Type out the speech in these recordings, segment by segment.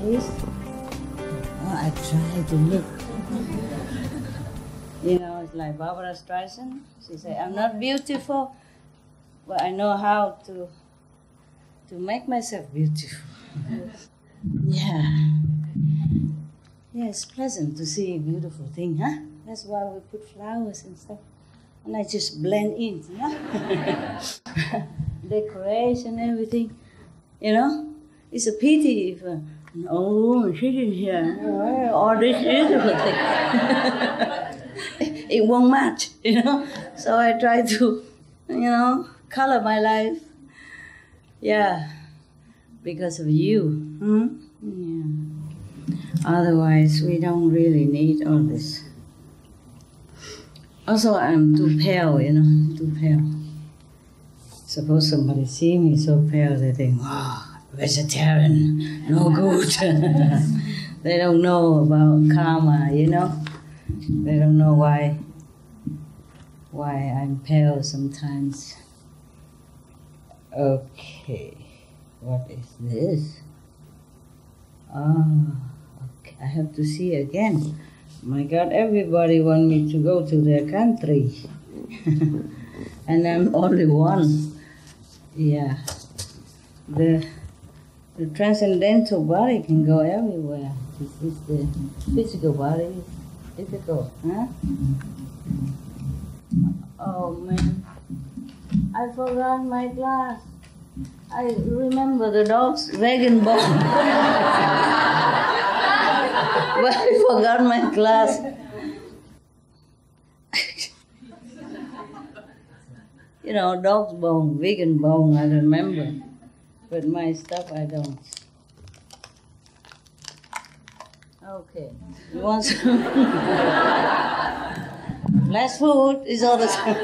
Buddhist. I try to look. You know, it's like Barbara Streisand. She said, I'm not beautiful, but I know how to make myself beautiful. Yeah. Yeah, it's pleasant to see a beautiful thing, huh? That's why we put flowers and stuff. And I just blend in, you know? Decoration, everything. You know? It's a pity if, sitting here, all this beautiful thing. It won't match, you know? So I try to, color my life. Yeah, because of you. Yeah. Otherwise, we don't really need all this. Also, I'm too pale, too pale. Suppose somebody see me so pale, they think, vegetarian, no good. They don't know about karma, They don't know why I'm pale sometimes. Okay, what is this? Okay, I have to see again. My God, everybody wants me to go to their country. And I'm only one. Yeah. The transcendental body can go everywhere. This is the physical body. It's difficult, huh? Oh man, I forgot my glass. I remember the dog's vegan bone. But I forgot my glass. Dog's bone, vegan bone, I remember. But my stuff, I don't. Okay. You want some? Less food is all the time.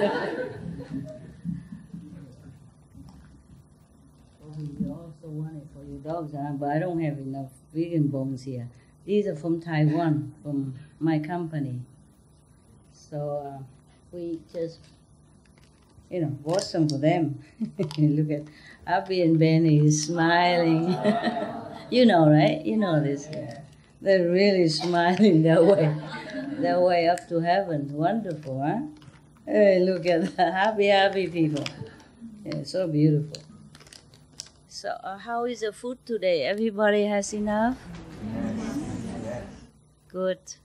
You also want it for your dogs, but I don't have enough vegan bones here. These are from Taiwan, from my company. So we just, bought some for them. Look at Abby and Benny is smiling. You know, right? You know this. They're really smiling their way up to heaven. Wonderful, huh? Hey, look at the happy people. Yeah, so beautiful. So how is the food today? Everybody has enough? Yes. Good.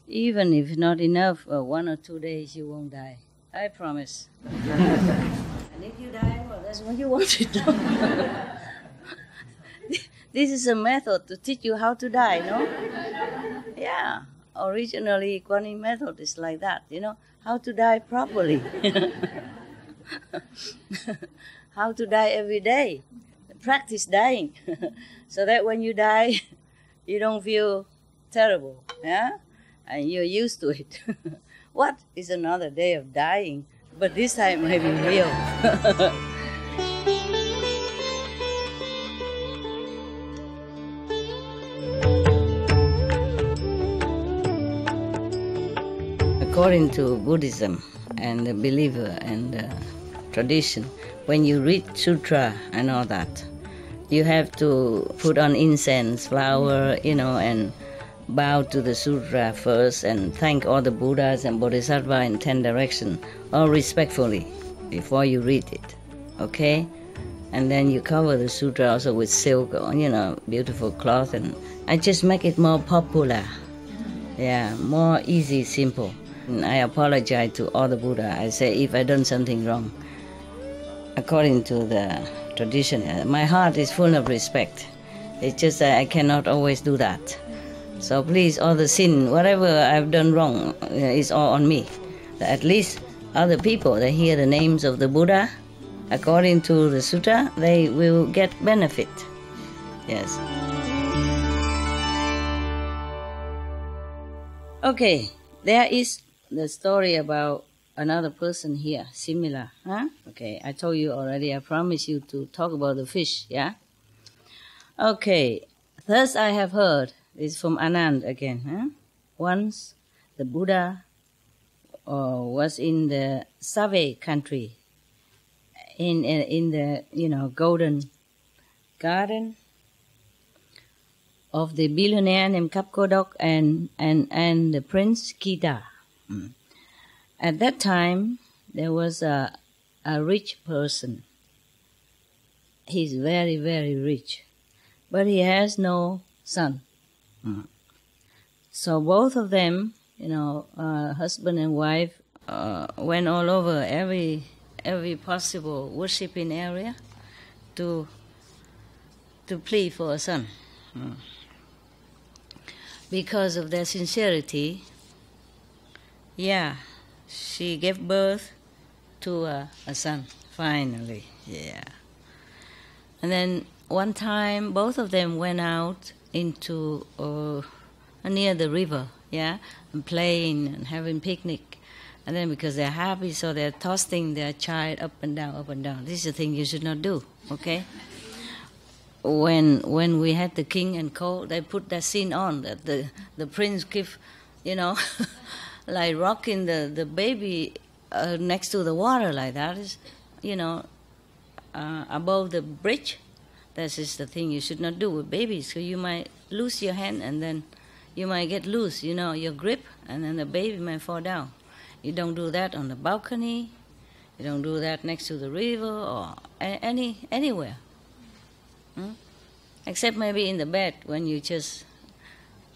Even if not enough, 1 or 2 days you won't die. I promise. And if you die, well, that's what you want to do. This is a method to teach you how to die, no? Yeah. Originally, Kuan Yin method is like that, how to die properly. How to die every day. Practice dying. So that when you die, you don't feel terrible, yeah? And you're used to it. What is another day of dying? But this time maybe real. According to Buddhism and the believer and the tradition, when you read sutra and all that, you have to put on incense, flower, and bow to the sutra first and thank all the Buddhas and Bodhisattva in 10 directions, all respectfully, before you read it, okay? And then you cover the sutra also with silk, beautiful cloth, and I just make it more popular. Yeah, more easy, simple. And I apologize to all the Buddha. I say if I done something wrong. According to the tradition, my heart is full of respect. It's just that I cannot always do that. So please, all the sin, whatever I've done wrong, is all on me. At least other people, they hear the names of the Buddha, according to the sutta, they will get benefit. Yes. Okay, there is the story about another person here, similar, huh? Okay, I told you already, I promised you to talk about the fish, yeah? Okay, thus I have heard, it's from Anand again, huh? Once the Buddha was in the Save country, in the, golden garden, of the billionaire named Kapkodok and the Prince Kita. At that time, there was a rich person. He's very, very rich, but he has no son. So both of them, husband and wife, went all over every possible worshipping area to plead for a son. Because of their sincerity, she gave birth to a son, finally, And then one time, both of them went out into near the river, and playing and having picnic. And then because they're happy, so they're tossing their child up and down, up and down. This is a thing you should not do, okay? When we had the king and co, they put that scene on, that the prince give, like rocking the baby next to the water like that, is, above the bridge. That is the thing you should not do with babies, so you might lose your hand and then you might get loose, your grip, and then the baby might fall down. You don't do that on the balcony. You don't do that next to the river or anywhere. Except maybe in the bed when you just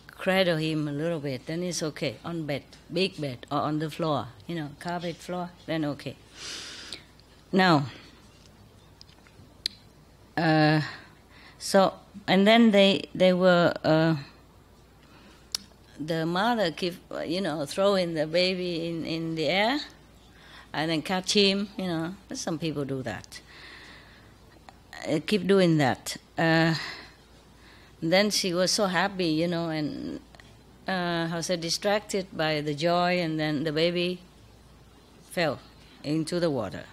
cradle him a little bit, then it's okay. On bed, big bed, or on the floor, carpet floor, then okay. Now, and then they were, the mother keep, throwing the baby in the air and then catch him, some people do that. Keep doing that. Then she was so happy, and distracted by the joy, and then the baby fell into the water.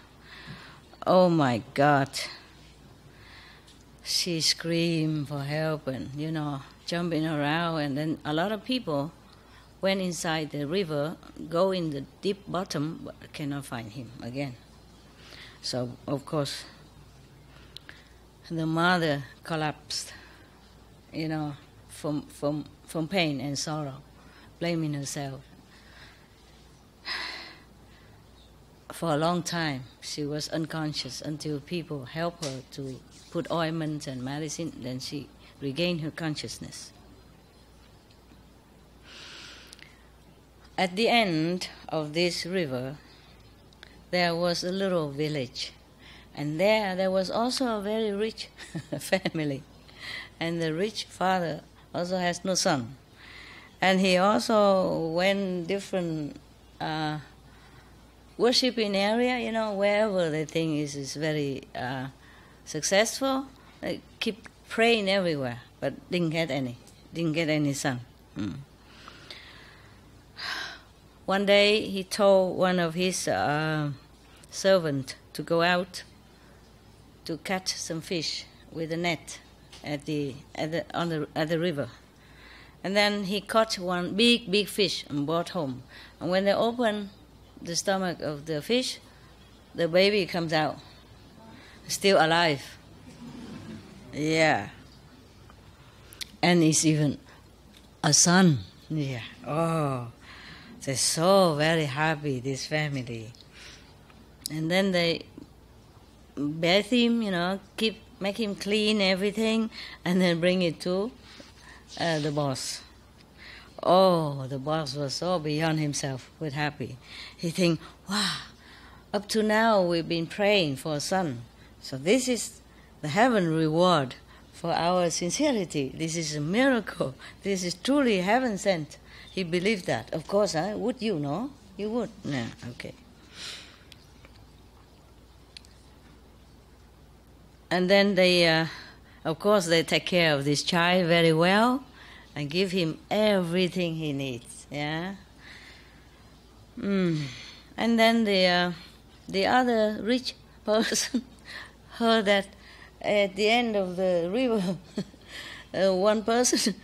Oh my God. She screamed for help and, jumping around, and then a lot of people went inside the river, go in the deep bottom, but cannot find him again. So, of course, the mother collapsed, from pain and sorrow, blaming herself. For a long time, she was unconscious until people helped her to put ointments and medicine, then she regained her consciousness. At the end of this river, there was a little village, and there was also a very rich family, and the rich father also has no son, and he also went different worshipping area, wherever they think is very successful. They keep praying everywhere, but didn't get any son. One day he told one of his servants to go out to catch some fish with a net at the river, and then he caught one big fish and brought home. And when they opened the stomach of the fish, the baby comes out, still alive. Yeah. And it's even a son. Yeah. Oh, they're so very happy, this family. And then they bathe him, make him clean everything, and then bring it to the boss. Oh, the boss was so beyond himself with happy. He think, wow, up to now we've been praying for a son. So this is the heaven reward for our sincerity. This is a miracle. This is truly heaven sent. He believed that. Of course, would you know? You would? No, okay. And then they, of course, they take care of this child very well and give him everything he needs. Yeah. And then the other rich person heard that at the end of the river, one person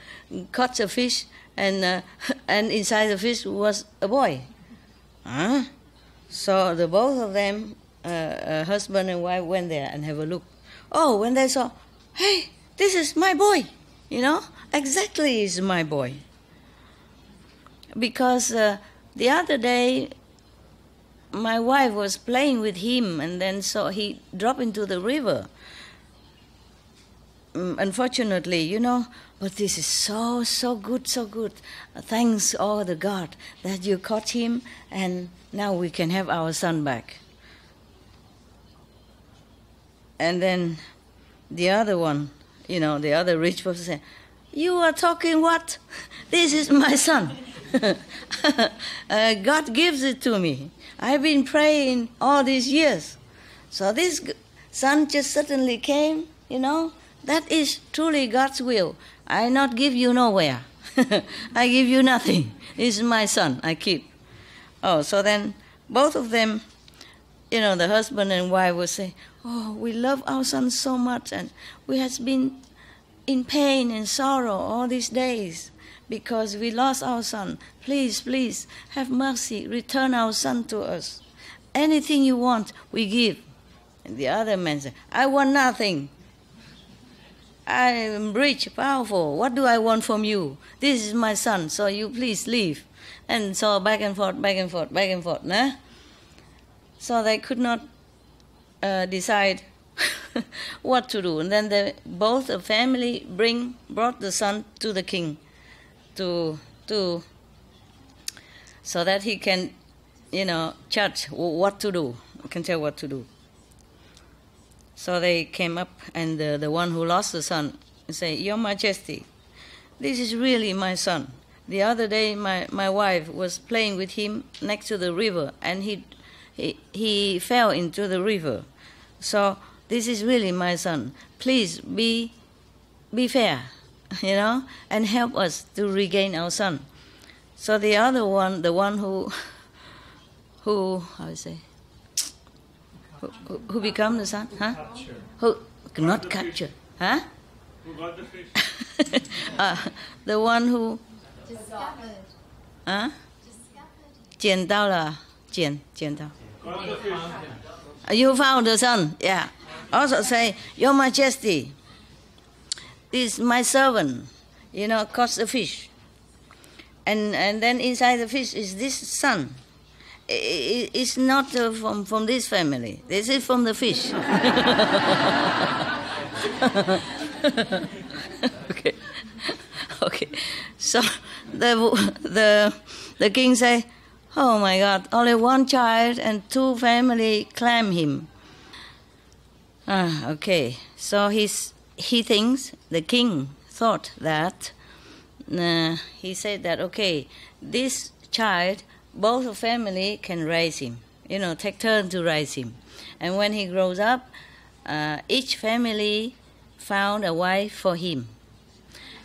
caught a fish, and inside the fish was a boy. So the both of them, husband and wife, went there and have a look. Oh, when they saw, hey, this is my boy, exactly is my boy. Because the other day, my wife was playing with him, and then so he dropped into the river. Unfortunately, you know, but this is so good, so good. Thanks all the God that you caught him, and now we can have our son back. And then the other one, you know, the other rich person said, "You are talking what? This is my son. God gives it to me. I've been praying all these years. So this son just suddenly came, you know. That is truly God's will. I not give you nowhere. I give you nothing. This is my son I keep." Oh, so then both of them, you know, the husband and wife will say, "Oh, we love our son so much, and we has been in pain and sorrow all these days because we lost our son. Please, please, have mercy. Return our son to us. Anything you want, we give." And the other man said, "I want nothing. I am rich, powerful. What do I want from you? This is my son, so you please leave." And so back and forth, back and forth, back and forth. Nah? So they could not decide what to do. And then both the family brought the son to the king so that he can, you know, judge what to do, can tell what to do. So they came up, and the one who lost the son say, "Your Majesty, this is really my son. The other day my wife was playing with him next to the river, and he fell into the river. So this is really my son. Please be fair, you know, and help us to regain our son." So the other one, the one who how to say, who become the son, huh? Capture. Who not capture, huh? Who got the fish? The one who, huh? 捡到了，捡到。 Got the fish. You found the son, yeah. Also say, "Your Majesty, this is my servant, you know, caught the fish. And then inside the fish is this son. It's not from this family. This is from the fish." Okay. So the king say, "Oh my God, only one child and two family claim him." Okay. So he thinks, the king thought that he said that, okay, this child, both family can raise him, you know, take turn to raise him. And when he grows up, each family found a wife for him.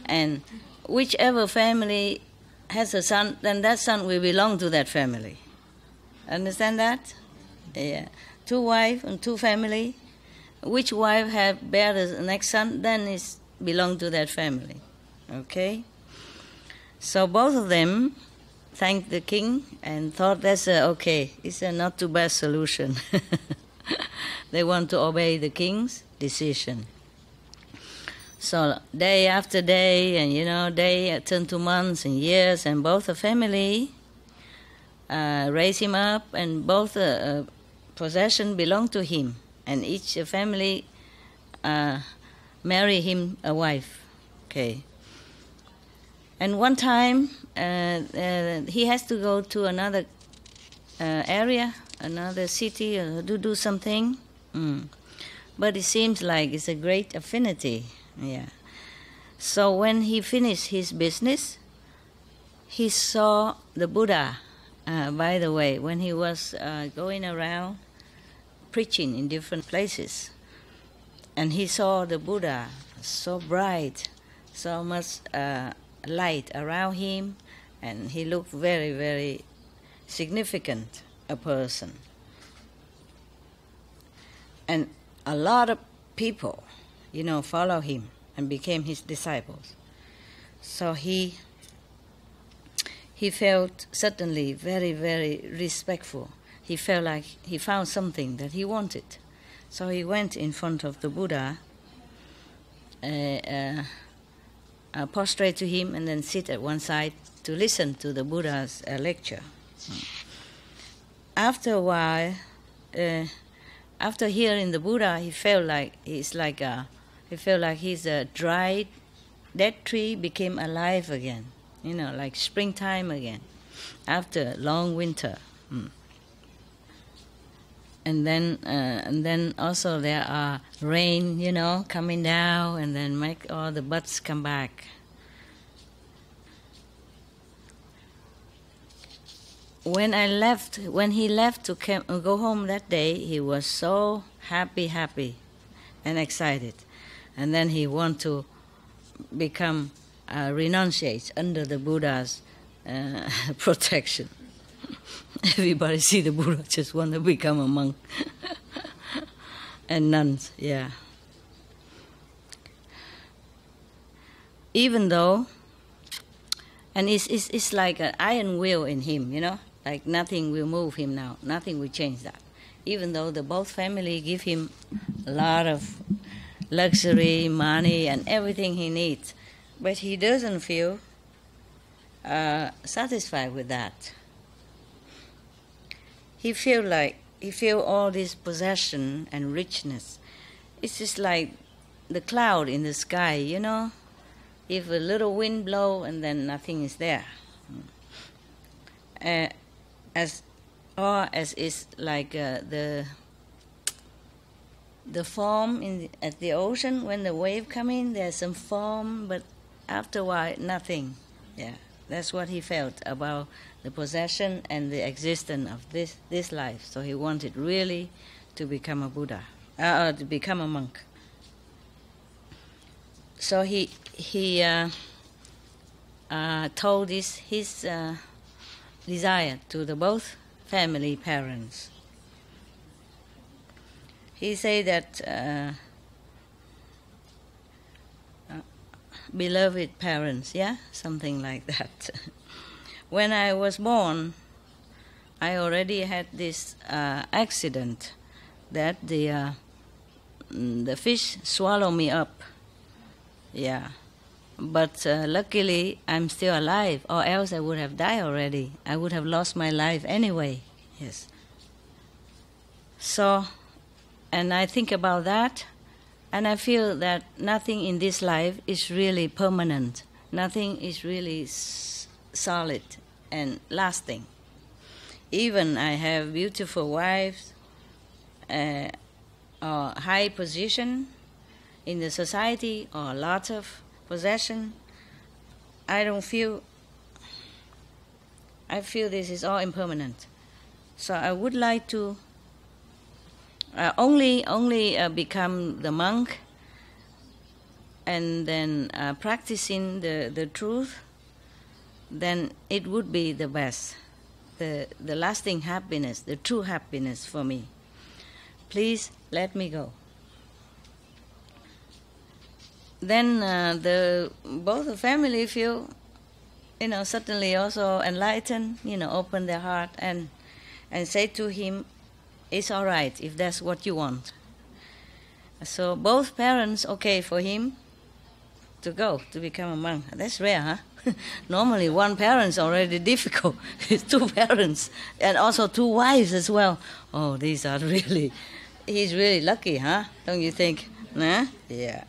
And whichever family has a son, then that son will belong to that family. Understand that? Yeah. 2 wives and 2 family. Which wife have bear the next son, then it belong to that family. Okay? So both of them thanked the king and thought that's okay, it's a not too bad solution. They want to obey the king's decision. So day after day, and you know, day turned to months and years, and both the family raised him up, and both possession belonged to him, and each family marry him a wife. Okay. And one time he has to go to another area, another city, to do something. But it seems like it's a great affinity. Yeah. So when he finished his business, he saw the Buddha. By the way, when he was going around preaching in different places, and he saw the Buddha so bright, so much light around him, and he looked very, very significant a person. And a lot of people, you know, follow him and became his disciples. So he felt suddenly very, very respectful. He felt like he found something that he wanted. So he went in front of the Buddha prostrate to him and then sit at one side to listen to the Buddha's lecture. After a while, after hearing the Buddha, he felt like his dried, dead tree became alive again. Like springtime again, after long winter. And then also there are rain, coming down, and then make all the buds come back. When he left to go home that day, he was so happy and excited. And then he wanted to become renunciate under the Buddha's protection. Everybody see the Buddha just want to become a monk and nuns, yeah. Even though, and it's like an iron will in him, like nothing will move him now, nothing will change that. Even though the both family give him a lot of luxury, money, and everything he needs, but he doesn't feel satisfied with that. He feel all this possession and richness. It's just like the cloud in the sky, If a little wind blow and then nothing is there. As is like the foam at the ocean, when the wave come in, there's some foam, but after a while, nothing. Yeah, that's what he felt about the possession and the existence of this life. So he wanted really to become a Buddha, to become a monk. So he told his desire to the both family parents. He said that beloved parents, something like that. When I was born, I already had this accident that the fish swallowed me up. Yeah, but luckily I'm still alive, or else I would have died already. I would have lost my life anyway. Yes. So, and I think about that, and I feel that nothing in this life is really permanent. Nothing is really solid and lasting. Even I have beautiful wives, or high position in the society, or a lot of possession, I feel this is all impermanent. So I would like to only become the monk, and then practicing the truth, then it would be the best, the lasting happiness, the true happiness for me. Please let me go. Then both the family feel, suddenly also enlightened, open their heart and say to him, it's all right if that's what you want. So both parents okay for him to go, to become a monk. That's rare, huh? Normally one parent's already difficult. It's two parents and also two wives as well. Oh, he's really lucky, huh? Don't you think? Nah? Yeah.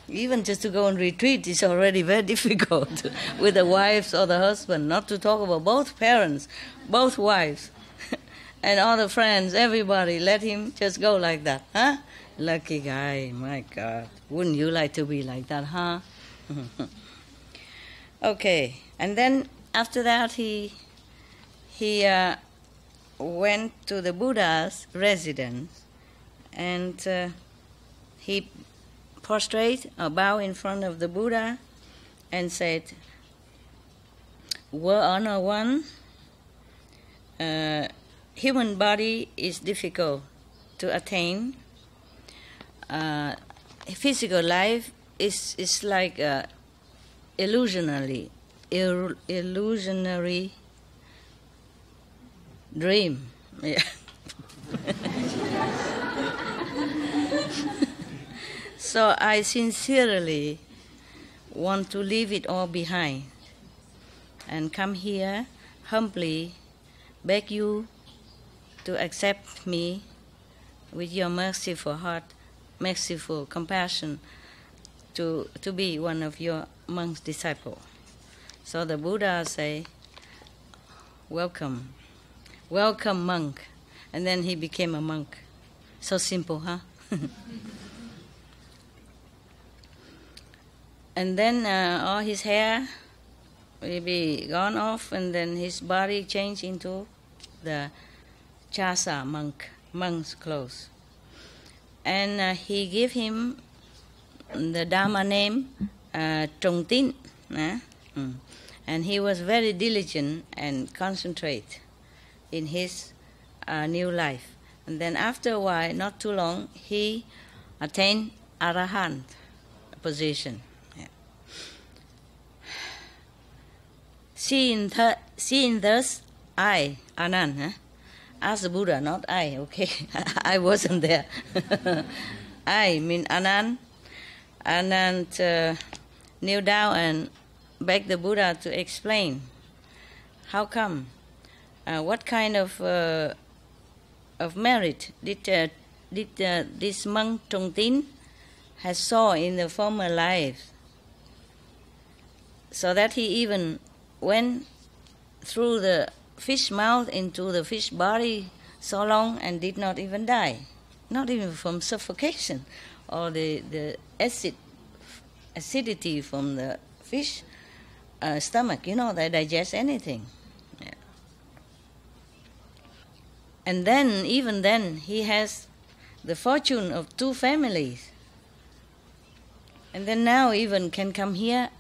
Even just to go on retreat is already very difficult with the wives or the husband, not to talk about both parents, both wives, and all the friends, everybody, let him just go like that, huh? Lucky guy, my God. Wouldn't you like to be like that, huh? Okay, and then after that he went to the Buddha's residence, and he prostrate or bow in front of the Buddha and said, World Honor One, human body is difficult to attain. Physical life is like illusionary dream. Yeah. So I sincerely want to leave it all behind and come here humbly beg you to accept me with your merciful heart, merciful compassion, to be one of your monk's disciple. So the Buddha say, welcome, welcome monk. And then he became a monk. So simple, huh? And then all his hair will be gone off, and then his body changed into the chasa monk's clothes. And he gave him the Dharma name Trong Tin. And he was very diligent and concentrate in his new life. And then after a while, not too long, he attained Arahant position. Yeah. Seeing thus, I, Anand, asked the Buddha, not I, okay, I wasn't there. I mean Anand. Anand kneel down and begged the Buddha to explain how come, what kind of merit did this monk Trong Tin has saw in the former life, so that he even went through the fish mouth into the fish body so long and did not even die, not even from suffocation or the acidity from the fish stomach, they digest anything. Yeah. And then, even then, he has the fortune of 2 families. And then now even can come here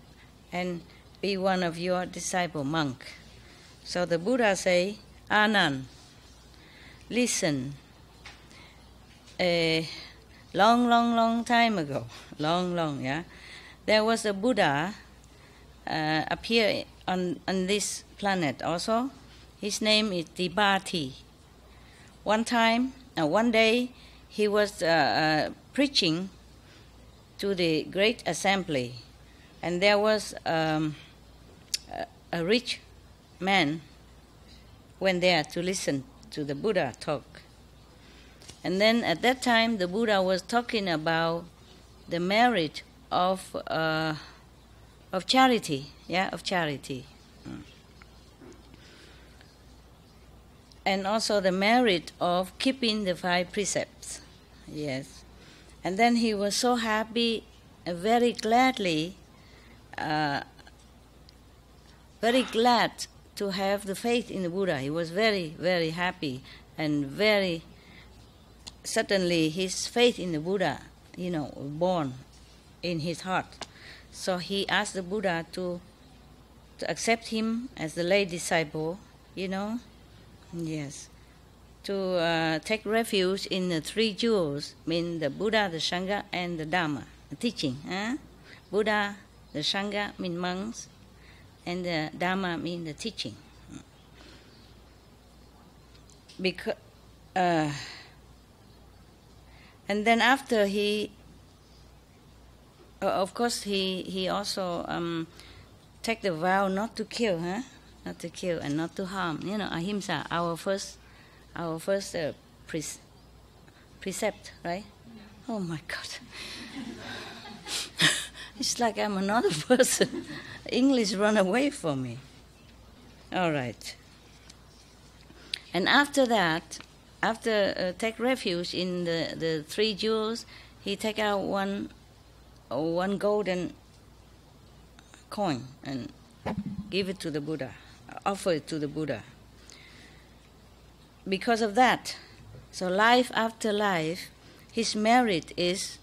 and be one of your disciple monk. So the Buddha say, Anand, listen, a long time ago, yeah, there was a Buddha appear on this planet also. His name is Dibati. One day, he was preaching to the great assembly, and there was a rich man went there to listen to the Buddha talk. And then at that time, the Buddha was talking about the merit of charity, of charity. And also the merit of keeping the 5 precepts, yes. And then he was so happy, very glad to have the faith in the Buddha. He was very, very happy, and very suddenly his faith in the Buddha, born in his heart. So he asked the Buddha to accept him as the lay disciple, yes, to take refuge in the 3 jewels, mean the Buddha, the Sangha, and the Dharma, the teaching. Buddha, the Sangha mean monks, and the Dharma mean the teaching. Because, and then after he, of course, he also take the vow not to kill, not to kill and not to harm. Ahimsa, our first precept, right? Oh my God. It's like I'm another person. English run away from me. All right. And after that, take refuge in the 3 jewels, he take out one golden coin and give it to the Buddha, offer it to the Buddha. Because of that, so life after life, his merit is,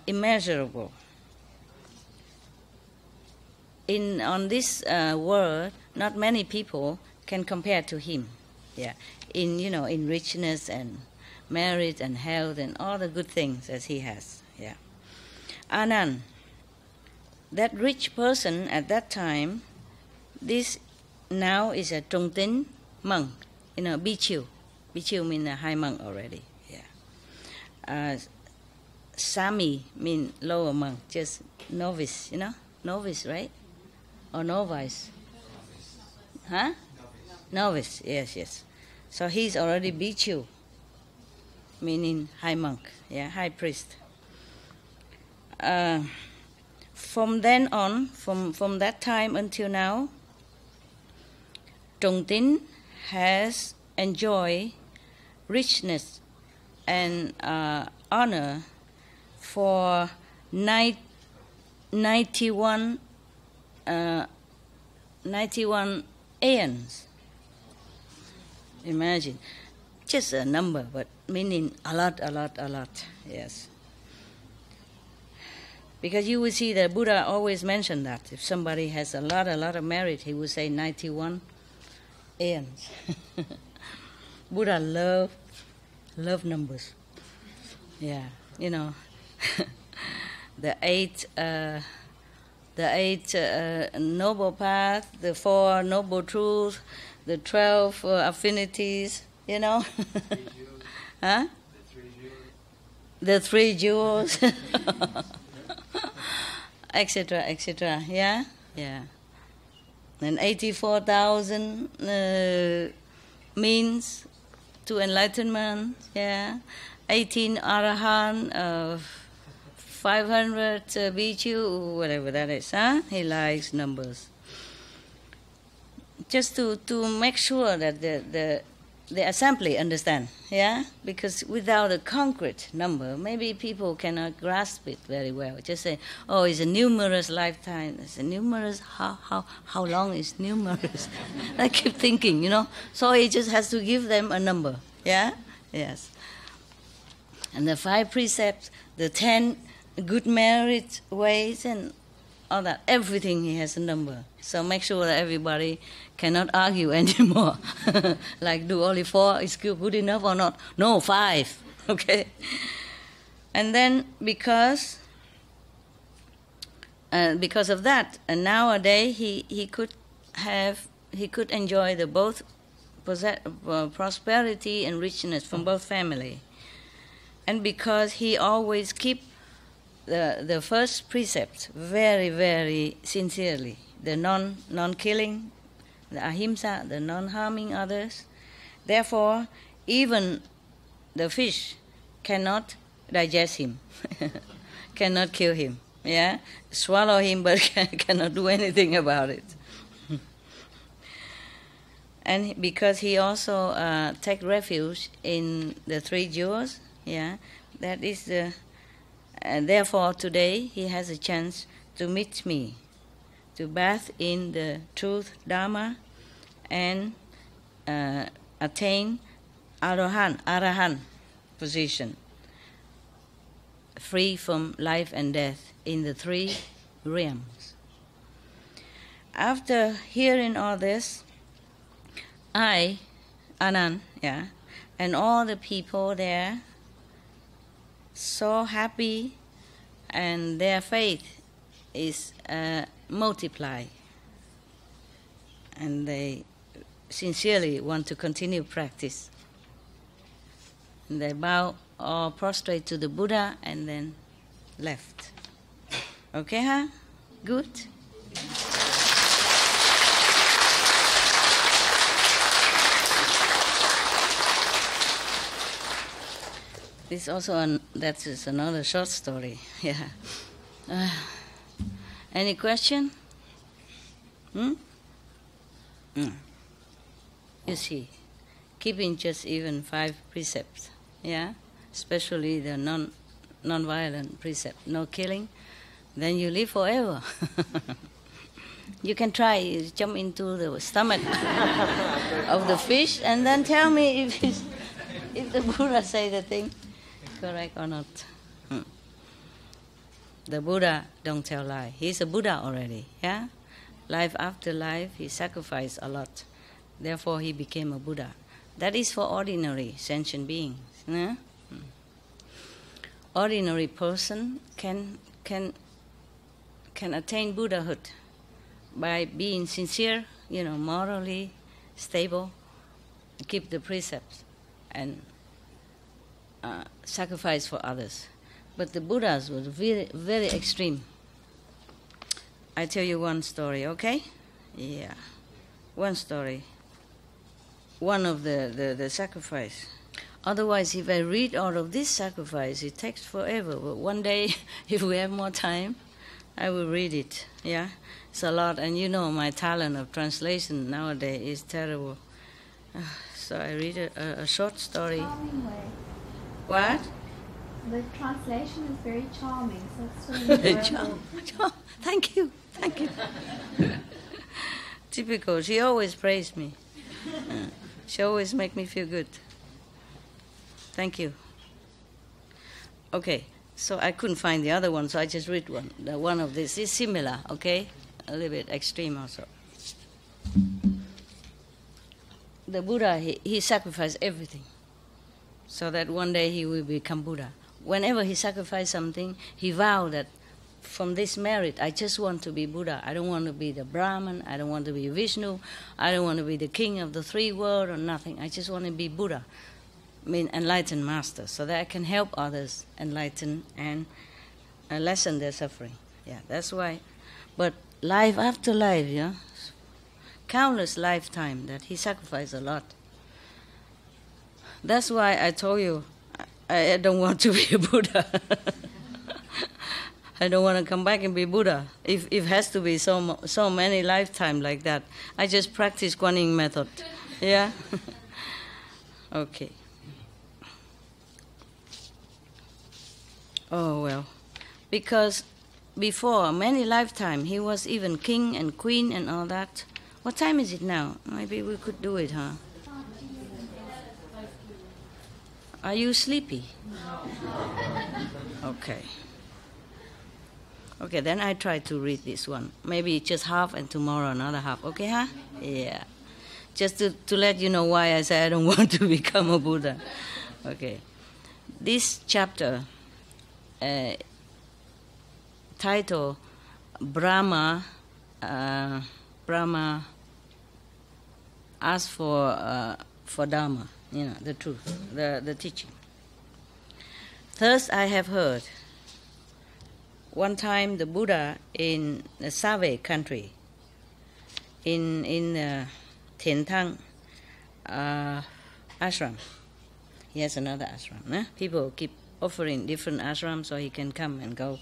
immeasurable. On this world, not many people can compare to him. Yeah, in richness and merit and health and all the good things as he has. Yeah, Anand, that rich person at that time, this now is a Trong Tin monk, Bichu. Bichu means a high monk already. Yeah. Sami mean lower monk, just novice, you know? Novice, right? Or novice? Huh? Novice, yes. So he's already Bhikkhu, meaning high monk, high priest. From then on, from that time until now, Trung Tín has enjoyed richness and honor for 91 aeons. Imagine, just a number, but meaning a lot, yes. Because you will see that Buddha always mentioned that. If somebody has a lot of merit, he would say 91 aeons. Buddha love numbers. Yeah, you know, the eight noble paths, the 4 noble truths, the 12 affinities, you know. Huh? The 3 jewels. etc. Yeah. And 84,000 means to enlightenment. Yeah. 18 arahant, 500 bhikkhu, whatever that is. Huh? He likes numbers. Just to make sure that the assembly understand, because without a concrete number, maybe people cannot grasp it very well. Just say, oh, it's a numerous lifetime. It's a numerous, how long is numerous? I keep thinking, you know. So he just has to give them a number, yes. And the 5 precepts, the 10 good merit ways, and all that, everything he has a number. So make sure that everybody cannot argue anymore. Like, do only 4 is good enough or not? No, 5. Okay. And then because of that, and nowadays he could enjoy the both prosperity and richness from both family. And because he always keep the first precept very, very sincerely, the non-killing, the ahimsa, the non-harming others. Therefore, even the fish cannot digest him, cannot kill him, swallow him, but cannot do anything about it. And because he also take refuge in the 3 jewels, that is the. And therefore, today he has a chance to meet me, to bathe in the truth Dharma, and attain arahant position, free from life and death in the 3 realms. After hearing all this, I, Anand, and all the people there, so happy, and their faith is multiplied, and they sincerely want to continue practice. And they bow or prostrate to the Buddha and then left. Okay, huh? Good? This also that is another short story. Any question? You see, keeping just even 5 precepts, especially the non-violent precept, no killing, then you live forever. You can try, jump into the stomach of the fish and then tell me if the Buddha say the thing correct or not. The Buddha don't tell lie. He's a Buddha already, Life after life, he sacrificed a lot. Therefore, he became a Buddha. That is for ordinary sentient beings. Ordinary person can attain Buddhahood by being sincere, morally stable, keep the precepts, and sacrifice for others. But the Buddhas were very, very extreme. I tell you one story, okay? Yeah. One story. One of the sacrifice. Otherwise, if I read all of this sacrifice, it takes forever. But one day, if we have more time, I will read it. Yeah? It's a lot. And you know, my talent of translation nowadays is terrible. So I read a short story. Charming way. What? The translation is very charming, so it's so enjoyable. Thank you. Typical. She always praised me. She always make me feel good. Thank you. Okay, so I couldn't find the other one, so I just read one. The one of this is similar, okay? A little bit extreme also. The Buddha, he sacrificed everything so that one day he will become Buddha. Whenever he sacrificed something, he vowed that from this merit, I just want to be Buddha. I don't want to be the Brahman. I don't want to be Vishnu. I don't want to be the king of the three worlds or nothing. I just want to be Buddha, enlightened master, so that I can help others enlighten and lessen their suffering. Yeah, that's why. But life after life, yeah, countless lifetime that he sacrificed a lot. That's why I told you I don't want to be a Buddha. I don't want to come back and be Buddha. If it has to be so many lifetime like that, I just practice Kuan Yin method. Yeah? Okay. Oh, well. Because before, many lifetime, he was even king and queen and all that. What time is it now? Maybe we could do it, huh? Are you sleepy? Okay. Okay, then I try to read this one. Maybe just half and tomorrow another half. Okay, huh? Yeah. Just to let you know why I say I don't want to become a Buddha. Okay. This chapter, title, Brahma asks for Dharma, the truth, the teaching. Thus I have heard. One time the Buddha in the Save country, in Tientang ashram, he has another ashram. Eh? People keep offering different ashrams so he can come and go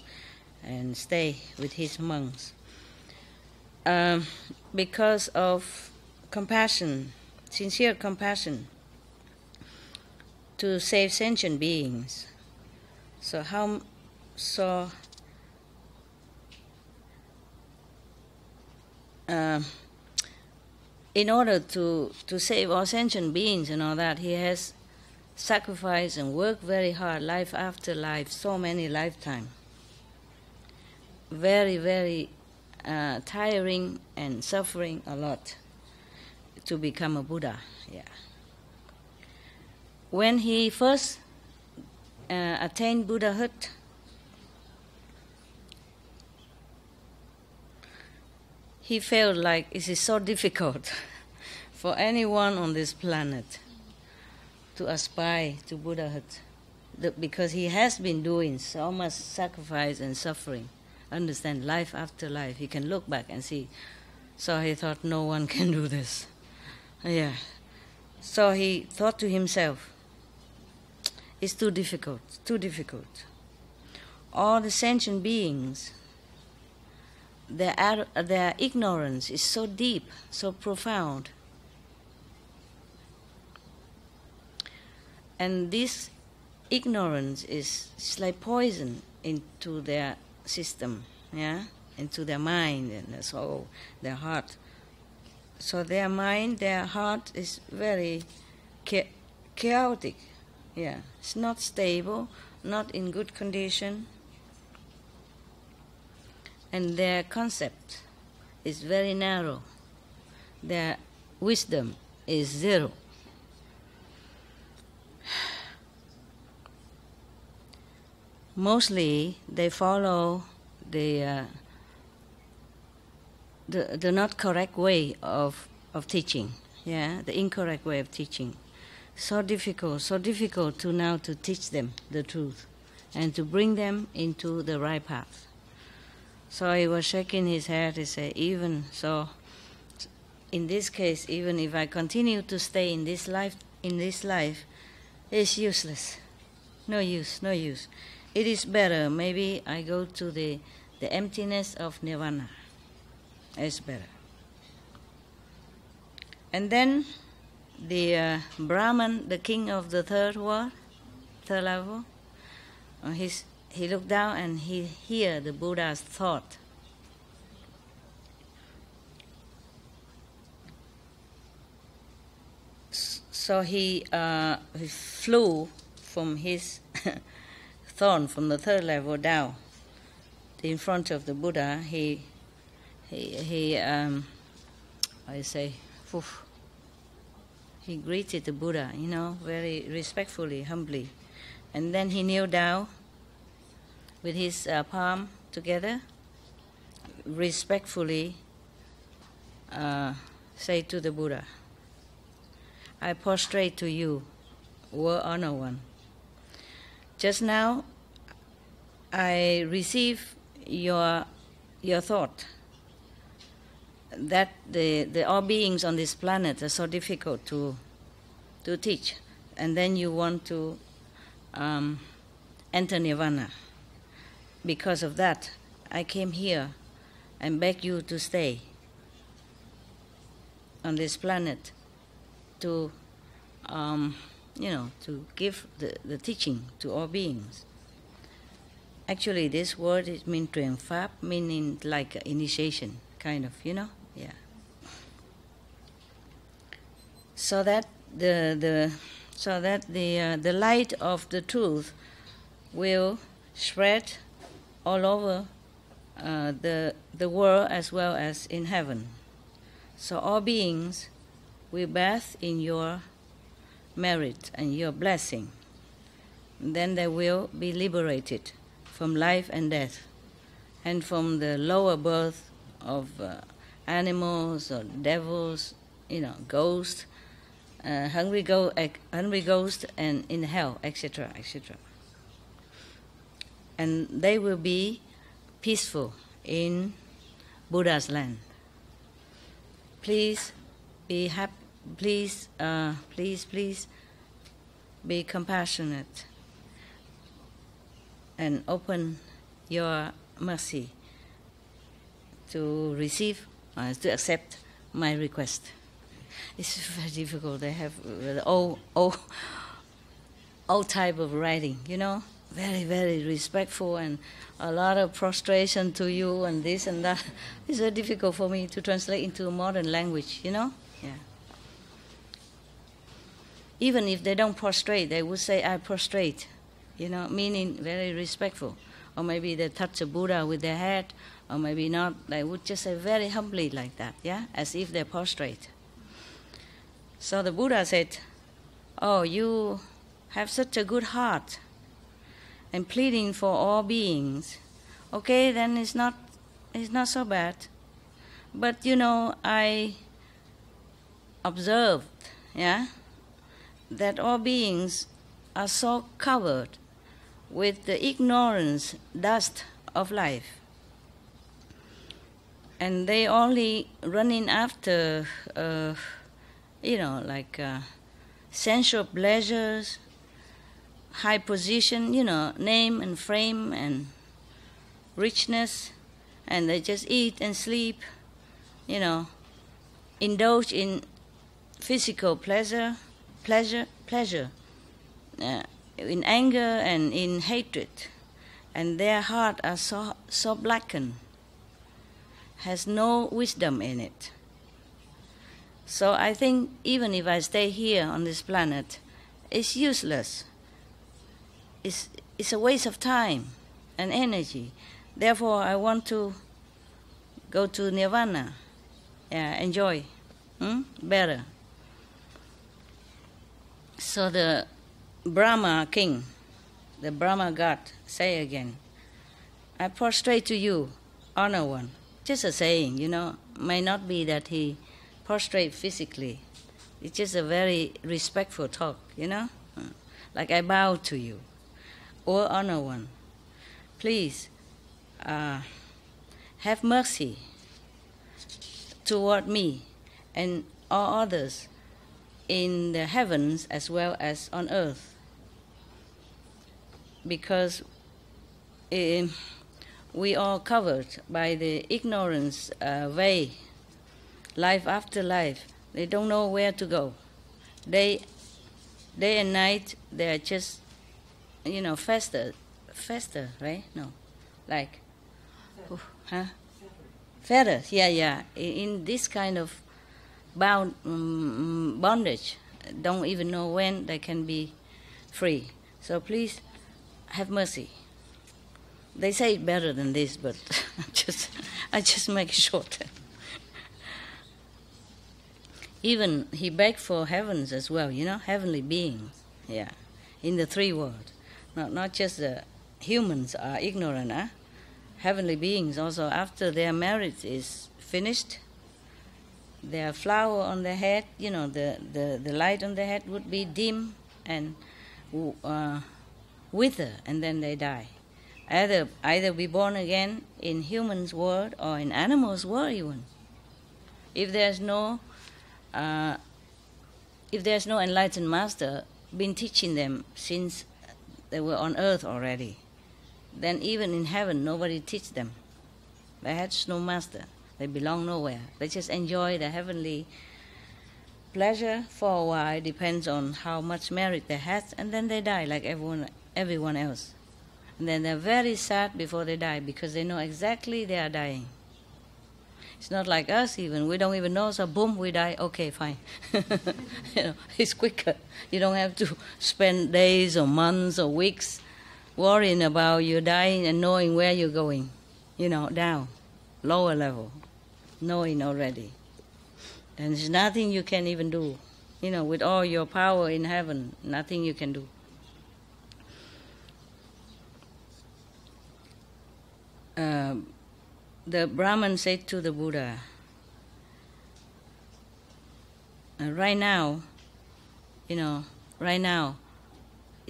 and stay with his monks. Because of compassion, sincere compassion to save sentient beings. In order to save all sentient beings and all that, he has sacrificed and worked very hard, life after life, so many lifetimes. Very, very tiring and suffering a lot to become a Buddha. Yeah. When he first attained Buddhahood, he felt like it is so difficult for anyone on this planet to aspire to Buddhahood, because he has been doing so much sacrifice and suffering. Understand, life after life, he can look back and see. So he thought, no one can do this. Yeah. So he thought to himself, it's too difficult. All the sentient beings, their ignorance is so deep, so profound. And this ignorance is like poison into their system, yeah, into their mind and their soul, their heart. So their mind, their heart is very chaotic, yeah. It's not stable, not in good condition. And their concept is very narrow. Their wisdom is zero. Mostly they follow the not correct way of teaching, yeah, the incorrect way of teaching. So difficult to teach them the truth. and to bring them into the right path. So he was shaking his head. He said, even so, in this case, even if I continue to stay in this life, it's useless. No use. It is better. Maybe I go to the emptiness of nirvana. It's better. And then the Brahman, the king of the third level, he looked down and he heard the Buddha's thought. So he flew from his throne, from the third level down in front of the Buddha. He greeted the Buddha, very respectfully, humbly. And then he kneeled down with his palm together, respectfully say to the Buddha, I prostrate to you, World Honored One. Just now, I receive your thought that the all beings on this planet are so difficult to teach, and then you want to enter nirvana. Because of that, I came here and beg you to stay on this planet to to give the teaching to all beings. Actually, this word it means truyền pháp, meaning like initiation, kind of, yeah. So that the light of the truth will spread all over the world as well as in heaven. So all beings will bath in your merit and your blessing. Then they will be liberated from life and death, and from the lower birth of animals or devils, ghosts, hungry ghosts, and in hell, etc., etc. And they will be peaceful in Buddha's land. Please be happy. Please be compassionate and open your mercy to receive, to accept my request. It's very difficult. They have the old type of writing, very, very respectful and a lot of prostration to you and this and that. It's very difficult for me to translate into modern language, Yeah. Even if they don't prostrate, they would say, I prostrate, meaning very respectful. Or maybe they touch the Buddha with their head, or maybe not. They would just say very humbly like that, as if they prostrate. So the Buddha said, oh, you have such a good heart and pleading for all beings. Okay, then it's not so bad. But, I observed, that all beings are so covered with the ignorance dust of life, and they only running after sensual pleasures, high position, name and fame and richness, and they just eat and sleep, indulge in physical pleasure, in anger and in hatred, and their heart are so blackened, has no wisdom in it. So I think even if I stay here on this planet, it's useless. It's a waste of time and energy. Therefore, I want to go to nirvana, enjoy better. So the Brahma king, the Brahma god, say again, I prostrate to you, Honored One. Just a saying, may not be that he prostrate physically. It's just a very respectful talk, like I bow to you. O Honor One, please have mercy toward me and all others in the heavens as well as on earth, because we are covered by the ignorance way, life after life. They don't know where to go. Day and night, they are just, faster, right? No, like, feathers. Yeah. In this kind of bondage, don't even know when they can be free. So please have mercy. They say it better than this, but I just make it shorter. Even he begged for heavens as well, heavenly beings, in the three worlds. Not just the humans are ignorant, heavenly beings also, after their marriage is finished, their flower on their head, the light on their head would be dim and wither, and then they die. Either be born again in humans' world or in animals' world even. If there's no enlightened master been teaching them since they were on earth already, then even in heaven nobody teach them. They had no master. They belong nowhere. They just enjoy the heavenly pleasure for a while, depends on how much merit they had, and then they die like everyone else. And then they're very sad before they die because they know exactly they are dying. It's not like us even. We don't even know, so boom, we die. Okay, fine. It's quicker. You don't have to spend days or months or weeks worrying about you dying and knowing where you're going. Down, lower level, knowing already. And there's nothing you can even do. With all your power in heaven, nothing you can do. The Brahman said to the Buddha, right now, it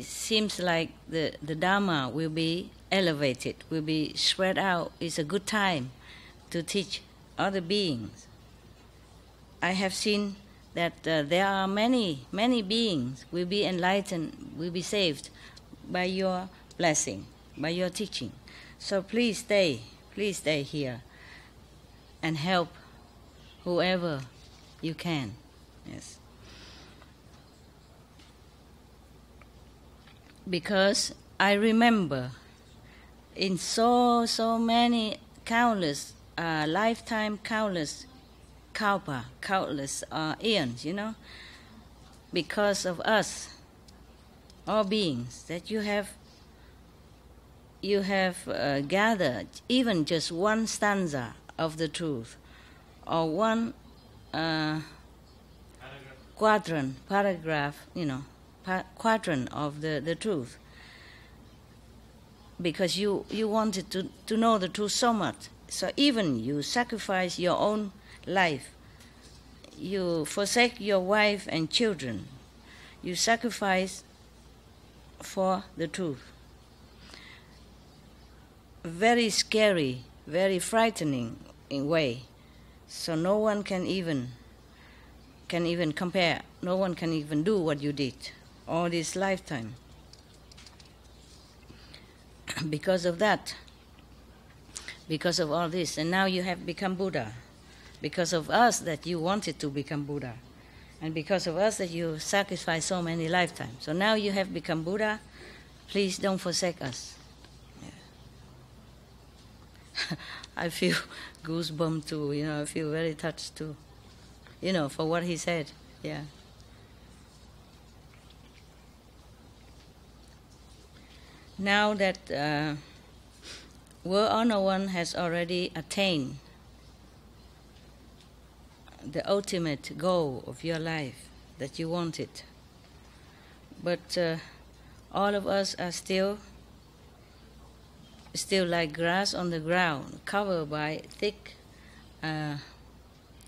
seems like the Dharma will be elevated, will be spread out. It's a good time to teach other beings. I have seen that there are many beings will be enlightened, will be saved by your blessing, by your teaching. So please stay here and help whoever you can. Yes. Because I remember in so many countless lifetime, countless kalpa, countless eons, because of us, all beings, that you have gathered even just one stanza of the truth, or one paragraph, quadrant of the truth, because you wanted to know the truth so much. So even you sacrifice your own life, you forsake your wife and children, you sacrifice for the truth. Very scary, very frightening in way. So no one can even compare. No one can even do what you did all this lifetime. Because of that, because of all this, and now you have become Buddha. Because of us that you wanted to become Buddha, and because of us that you sacrificed so many lifetimes. So now you have become Buddha. Please don't forsake us. I feel goosebumps too, I feel very touched too, for what he said, Now that World Honor One has already attained the ultimate goal of your life that you wanted, but all of us are still like grass on the ground, covered by thick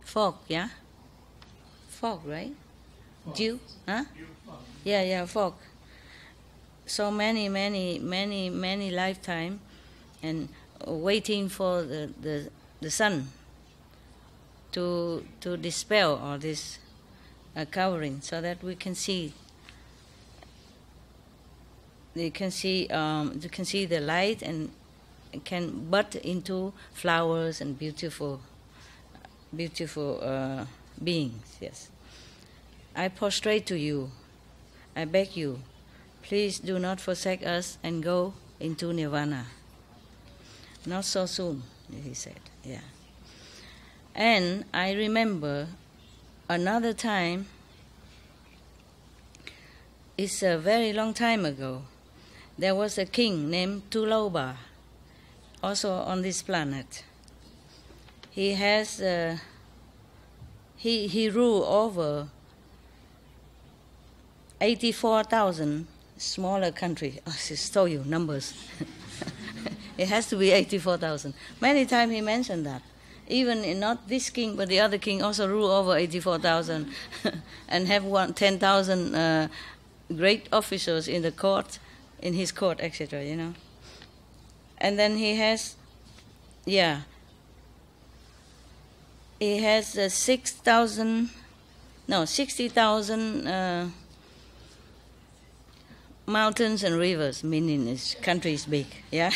fog, Fog, right? Dew, huh? Yeah, fog. so many lifetime and waiting for the sun to dispel all this covering, so that we can see. You can see the light and can bud into flowers and beautiful beings. Yes, I prostrate to you. I beg you, please do not forsake us and go into nirvana. Not so soon, he said. Yeah. And I remember another time. It's a very long time ago. There was a king named Tuloba, also on this planet. He has he ruled over 84,000 smaller country. I just told you numbers. It has to be 84,000. Many times he mentioned that. Even not this king, but the other king also ruled over 84,000 and have 10,000 great officials in the court, in his court, etc., you know. And then he has 60,000 mountains and rivers, meaning his country is big, yeah.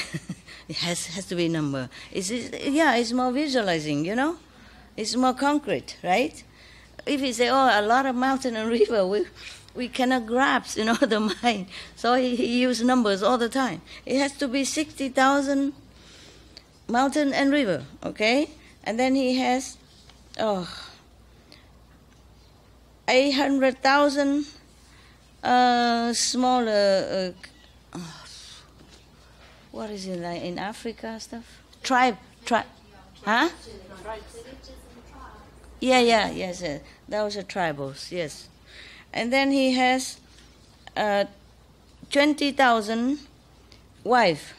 It has to be a number. It's more visualizing, you know. It's more concrete, right? If you say, a lot of mountain and river, we cannot grasp, you know, the mind. So he used numbers all the time. It has to be 60,000 mountain and river, okay? And then he has 800,000 smaller, what is it like in Africa stuff? Tribe, huh? Yes, those are tribals, yes. And then he has 20,000 wife.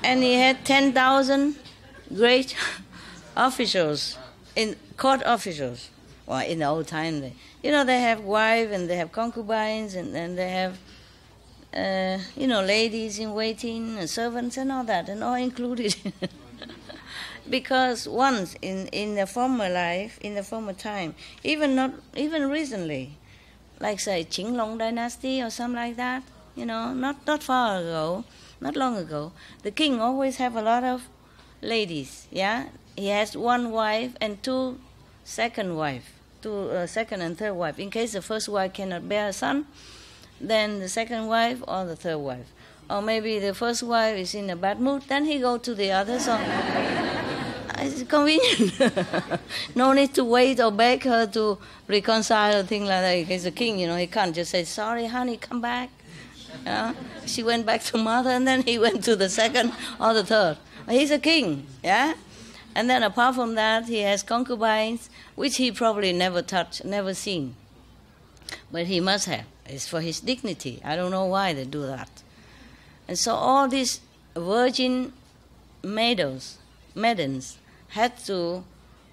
And he had 10,000 great officials, in court officials. Well, in the old time, they have wives and they have concubines and they have, ladies in waiting and servants and all that, and all included. Because once in the former life, in the former time, even recently, like say Ching Long dynasty or something like that, not far ago, not long ago, the king always have a lot of ladies. Yeah, he has one wife and two second and third wife. In case the first wife cannot bear a son, then the second wife or the third wife, or maybe the first wife is in a bad mood, then he go to the other. So it's convenient. No need to wait or beg her to reconcile or thing like that. He's a king, he can't just say, sorry, honey, come back. She went back to mother, and then he went to the second or the third. He's a king, yeah? And then apart from that, he has concubines, which he probably never touched, never seen. But he must have. It's for his dignity. I don't know why they do that. And so all these virgin maidens had to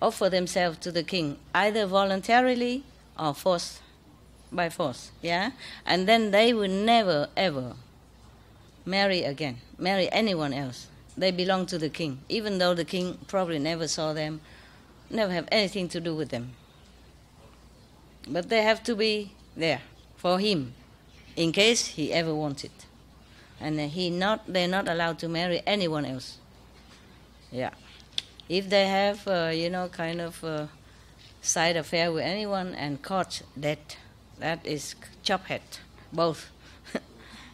offer themselves to the king, either voluntarily or by force, yeah? And then they will never, ever marry anyone else. They belong to the king, even though the king probably never saw them, never have anything to do with them. But they have to be there for him, in case he ever wants it. And they're not allowed to marry anyone else. Yeah. If they have, side affair with anyone and caught that is chop head, both.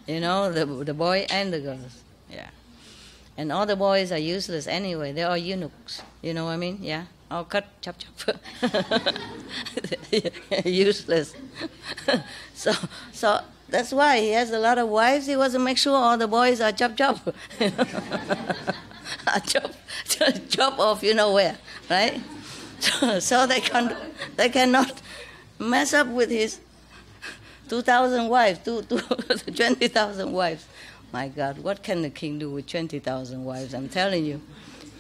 The boy and the girls. Yeah. And all the boys are useless anyway. They're all eunuchs. You know what I mean? Yeah. All cut, chop. Useless. So that's why he has a lot of wives. He wants to make sure all the boys are chop. Chop off, where, right? So they cannot mess up with his 2,000 wives, 20,000 wives. My God, what can the king do with 20,000 wives? I'm telling you.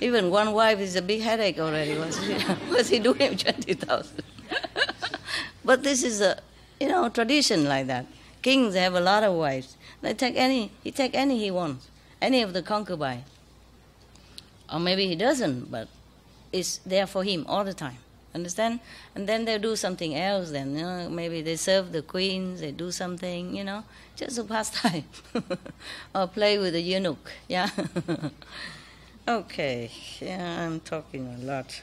Even one wife is a big headache already. What's he doing with 20,000? But this is a, tradition like that. Kings have a lot of wives. He take any he wants, any of the concubine. Or maybe he doesn't, but it's there for him all the time. Understand? And then they do something else then. Maybe they serve the queens, they do something, just a pastime. Or play with the eunuch, yeah? Okay, yeah, I'm talking a lot.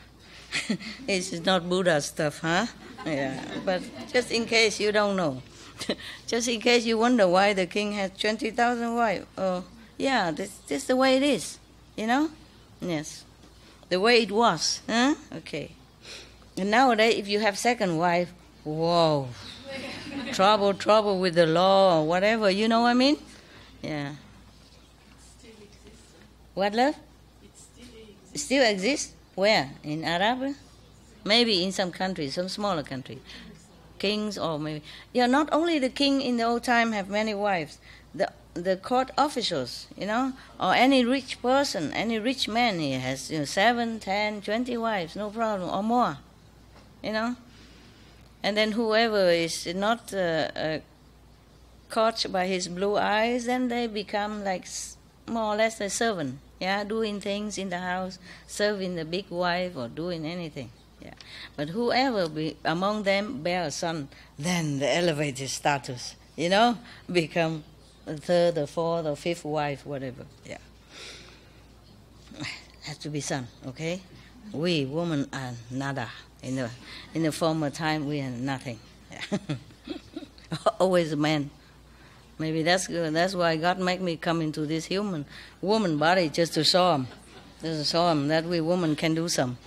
It's not Buddha stuff, huh? Yeah, but just in case you don't know. Just in case you wonder why the king has 20,000 wives. Oh, yeah, this is the way it is, Yes, the way it was, huh? Okay. And nowadays, if you have second wife, whoa, trouble with the law or whatever, you know what I mean? Yeah. What, love? It still exists? Where? In Arab? Maybe in some countries, some smaller country. Kings or maybe... Yeah, not only the king in the old time have many wives. The court officials, or any rich person, any rich man, he has 7, 10, 20 wives, no problem, or more. And then whoever is not caught by his blue eyes, then they become like more or less a servant, doing things in the house, serving the big wife or doing anything. Yeah. But whoever among them bear a son, then the elevated status, become a third or fourth or fifth wife, whatever. Yeah. Has to be son, okay? We women are nada. In the former time, we are nothing. Yeah. Always a man. Maybe that's good. That's why God make me come into this woman body just to show him. Just to show him that we women can do some.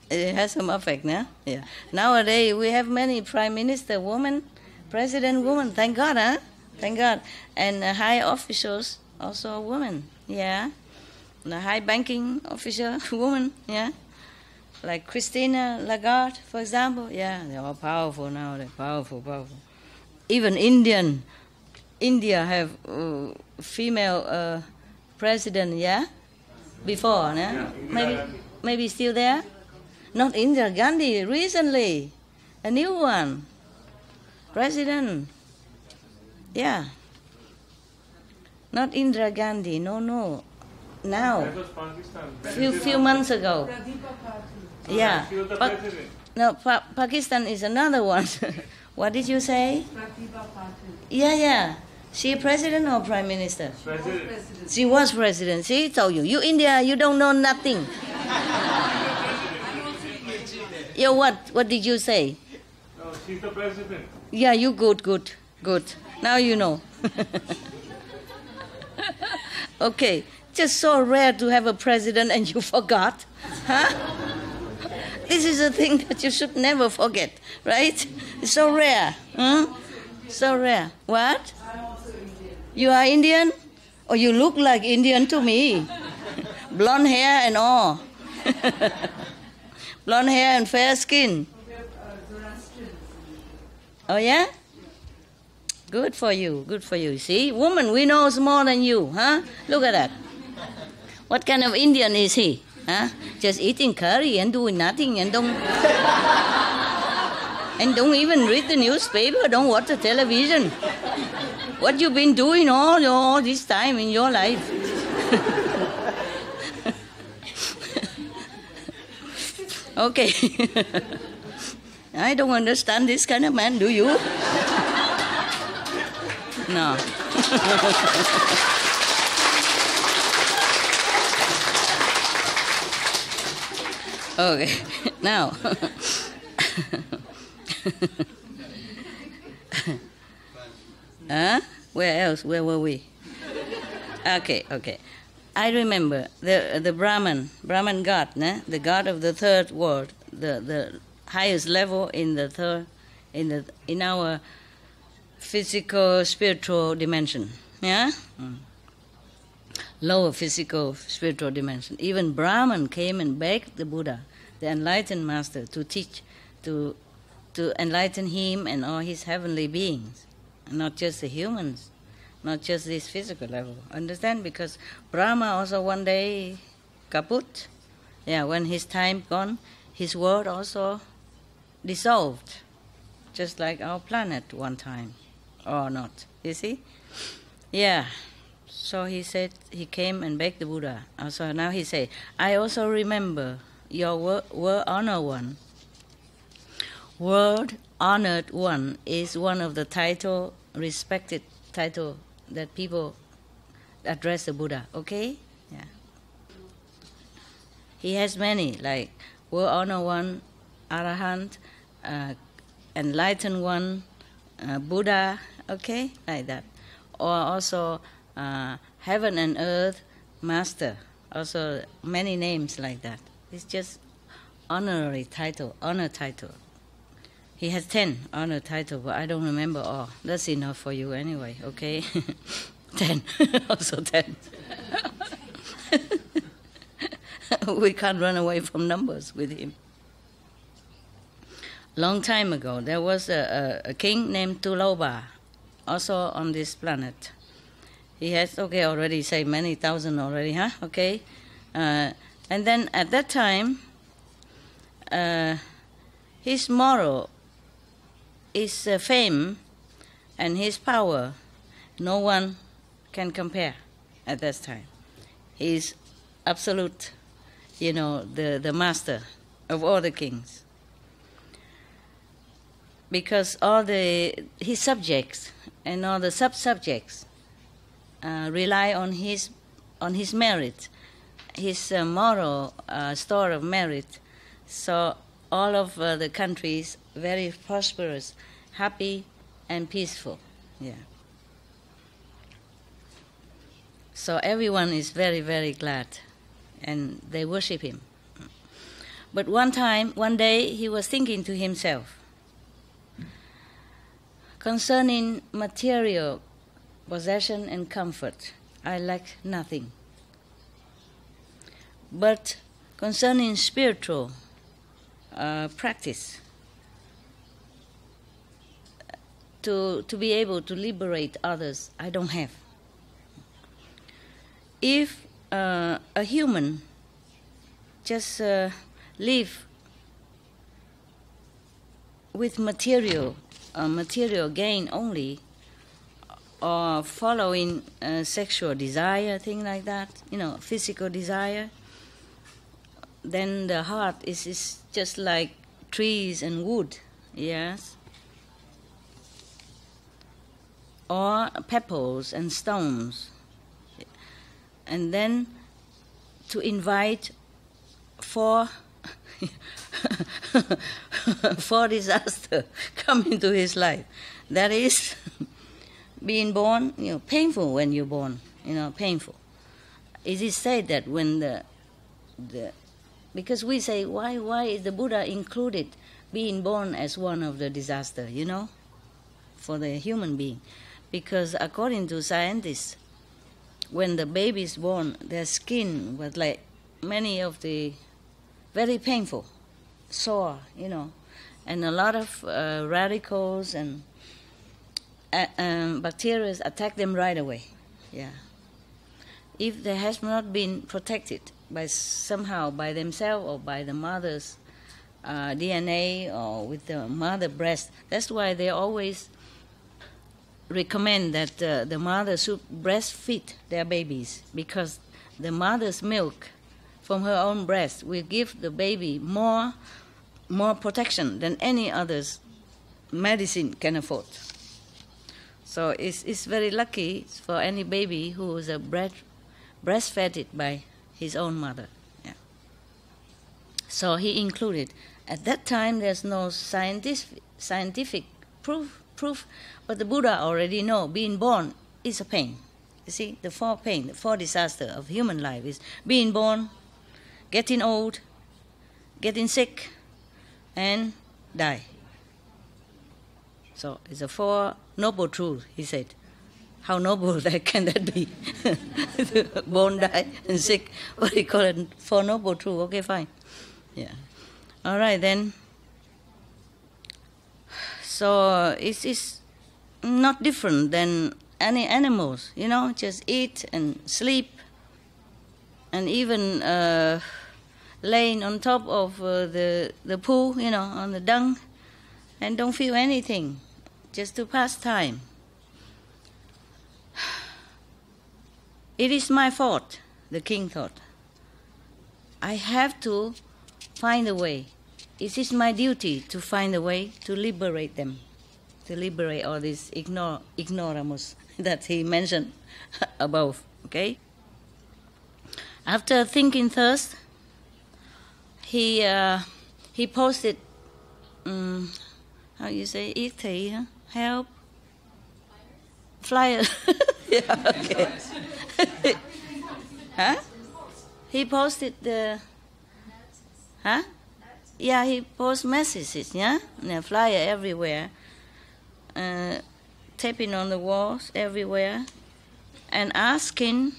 It has some effect, no? Yeah. Nowadays, we have many prime minister women, president women. Thank God, huh? Thank God. And high officials, also women. Yeah. The high banking official woman, yeah. Like Christina Lagarde, for example. Yeah, they're all powerful now. They're powerful. Even India have female president, yeah? Before, yeah? Maybe still there? Not Indira Gandhi, recently. A new one. President. Yeah. Not Indira Gandhi, no. Now. That was Pakistan. Few months ago. Yeah. She was the president. No, Pakistan is another one. What did you say? Yeah. She president or prime minister? President. She was president. She told you. You India, you don't know nothing. Yeah, what did you say? No, she's the president. Yeah, you good. Now you know. Okay, just so rare to have a president and you forgot. Huh? This is a thing that you should never forget, right? It's so rare. So rare. What? You are Indian? Oh, you look like Indian to me. Blonde hair and all. Blonde hair and fair skin. Oh, yeah? Good for you. See, woman, we know more than you, huh? Look at that. What kind of Indian is he? Huh? Just eating curry and doing nothing and don't even read the newspaper, don't watch the television. What you been doing all this time in your life? Okay. I don't understand this kind of man, do you? No. Okay, now. Where else? Where were we? Okay. I remember the Brahman God, the God of the third world, the highest level in our physical spiritual dimension. Yeah? Lower physical spiritual dimension. Even Brahman came and begged the Buddha, the enlightened master, to teach, to enlighten him and all his heavenly beings, not just the humans, not just this physical level. Understand? Because Brahma also one day kaput. Yeah, when his time gone, his world also dissolved. just like our planet one time, or not. You see? Yeah. So he said, he came and begged the Buddha. So now he said, I also remember your world honored one. World honored one is one of the title, respected title that people address the Buddha. Okay? Yeah. He has many, like world honored one, Arahant, enlightened one, Buddha. Okay, like that. Or also heaven and earth master. Also many names like that. It's just honorary title, honor title. He has 10 honor titles, but I don't remember all. That's enough for you anyway, okay? 10, also 10. We can't run away from numbers with him. Long time ago, there was a king named Tuloba, also on this planet. He has, okay, already say many thousand already, huh? Okay. And then at that time, his moral, his fame, and his power, no one can compare at that time. He is absolute, the master of all the kings. Because all his subjects and all the sub-subjects rely on his merit, his moral store of merit. So all of the countries very prosperous, happy, and peaceful. Yeah. So everyone is very, very glad, and they worship him. But one day, he was thinking to himself, concerning material possession and comfort, I lack nothing. But concerning spiritual practice, to be able to liberate others, I don't have. If a human just live with material gain only, or following sexual desire, thing like that, physical desire, then the heart is just like trees and wood, yes, or pebbles and stones. And then to invite four disaster come into his life. That is being born, painful when you're born, painful. It is said that when the because we say, why is the Buddha included being born as one of the disaster, for the human being? Because according to scientists, when the baby is born, their skin was like many of the very painful, sore, and a lot of radicals and bacteria attack them right away. Yeah. If they has not been protected somehow by themselves or by the mother's DNA or with the mother breast, that's why they always recommend that the mother should breastfeed their babies, because the mother's milk from her own breast will give the baby more protection than any other's medicine can afford. So it's very lucky for any baby who is breastfed by his own mother. Yeah. So he included. At that time, there's no scientific proof, but the Buddha already know being born is a pain. You see, the four disaster of human life is being born, getting old, getting sick, and die. So it's a four noble truths, he said. How noble can that be? Born, die, and sick. What do you call it? Four noble truths. Okay, fine. Yeah. All right, then. So it's not different than any animals, just eat and sleep, and even laying on top of the pool, on the dung, and don't feel anything, just to pass time. It is my fault, the king thought. I have to find a way. It is my duty to find a way to liberate them, to liberate all these ignoramus that he mentioned above. Okay. After thinking first, he posted, how you say, Aug3, huh? Help. Flyer. Yeah, okay. Huh? He posted the, huh? Yeah, he posts messages, yeah? And a flyer everywhere, taping on the walls everywhere, and asking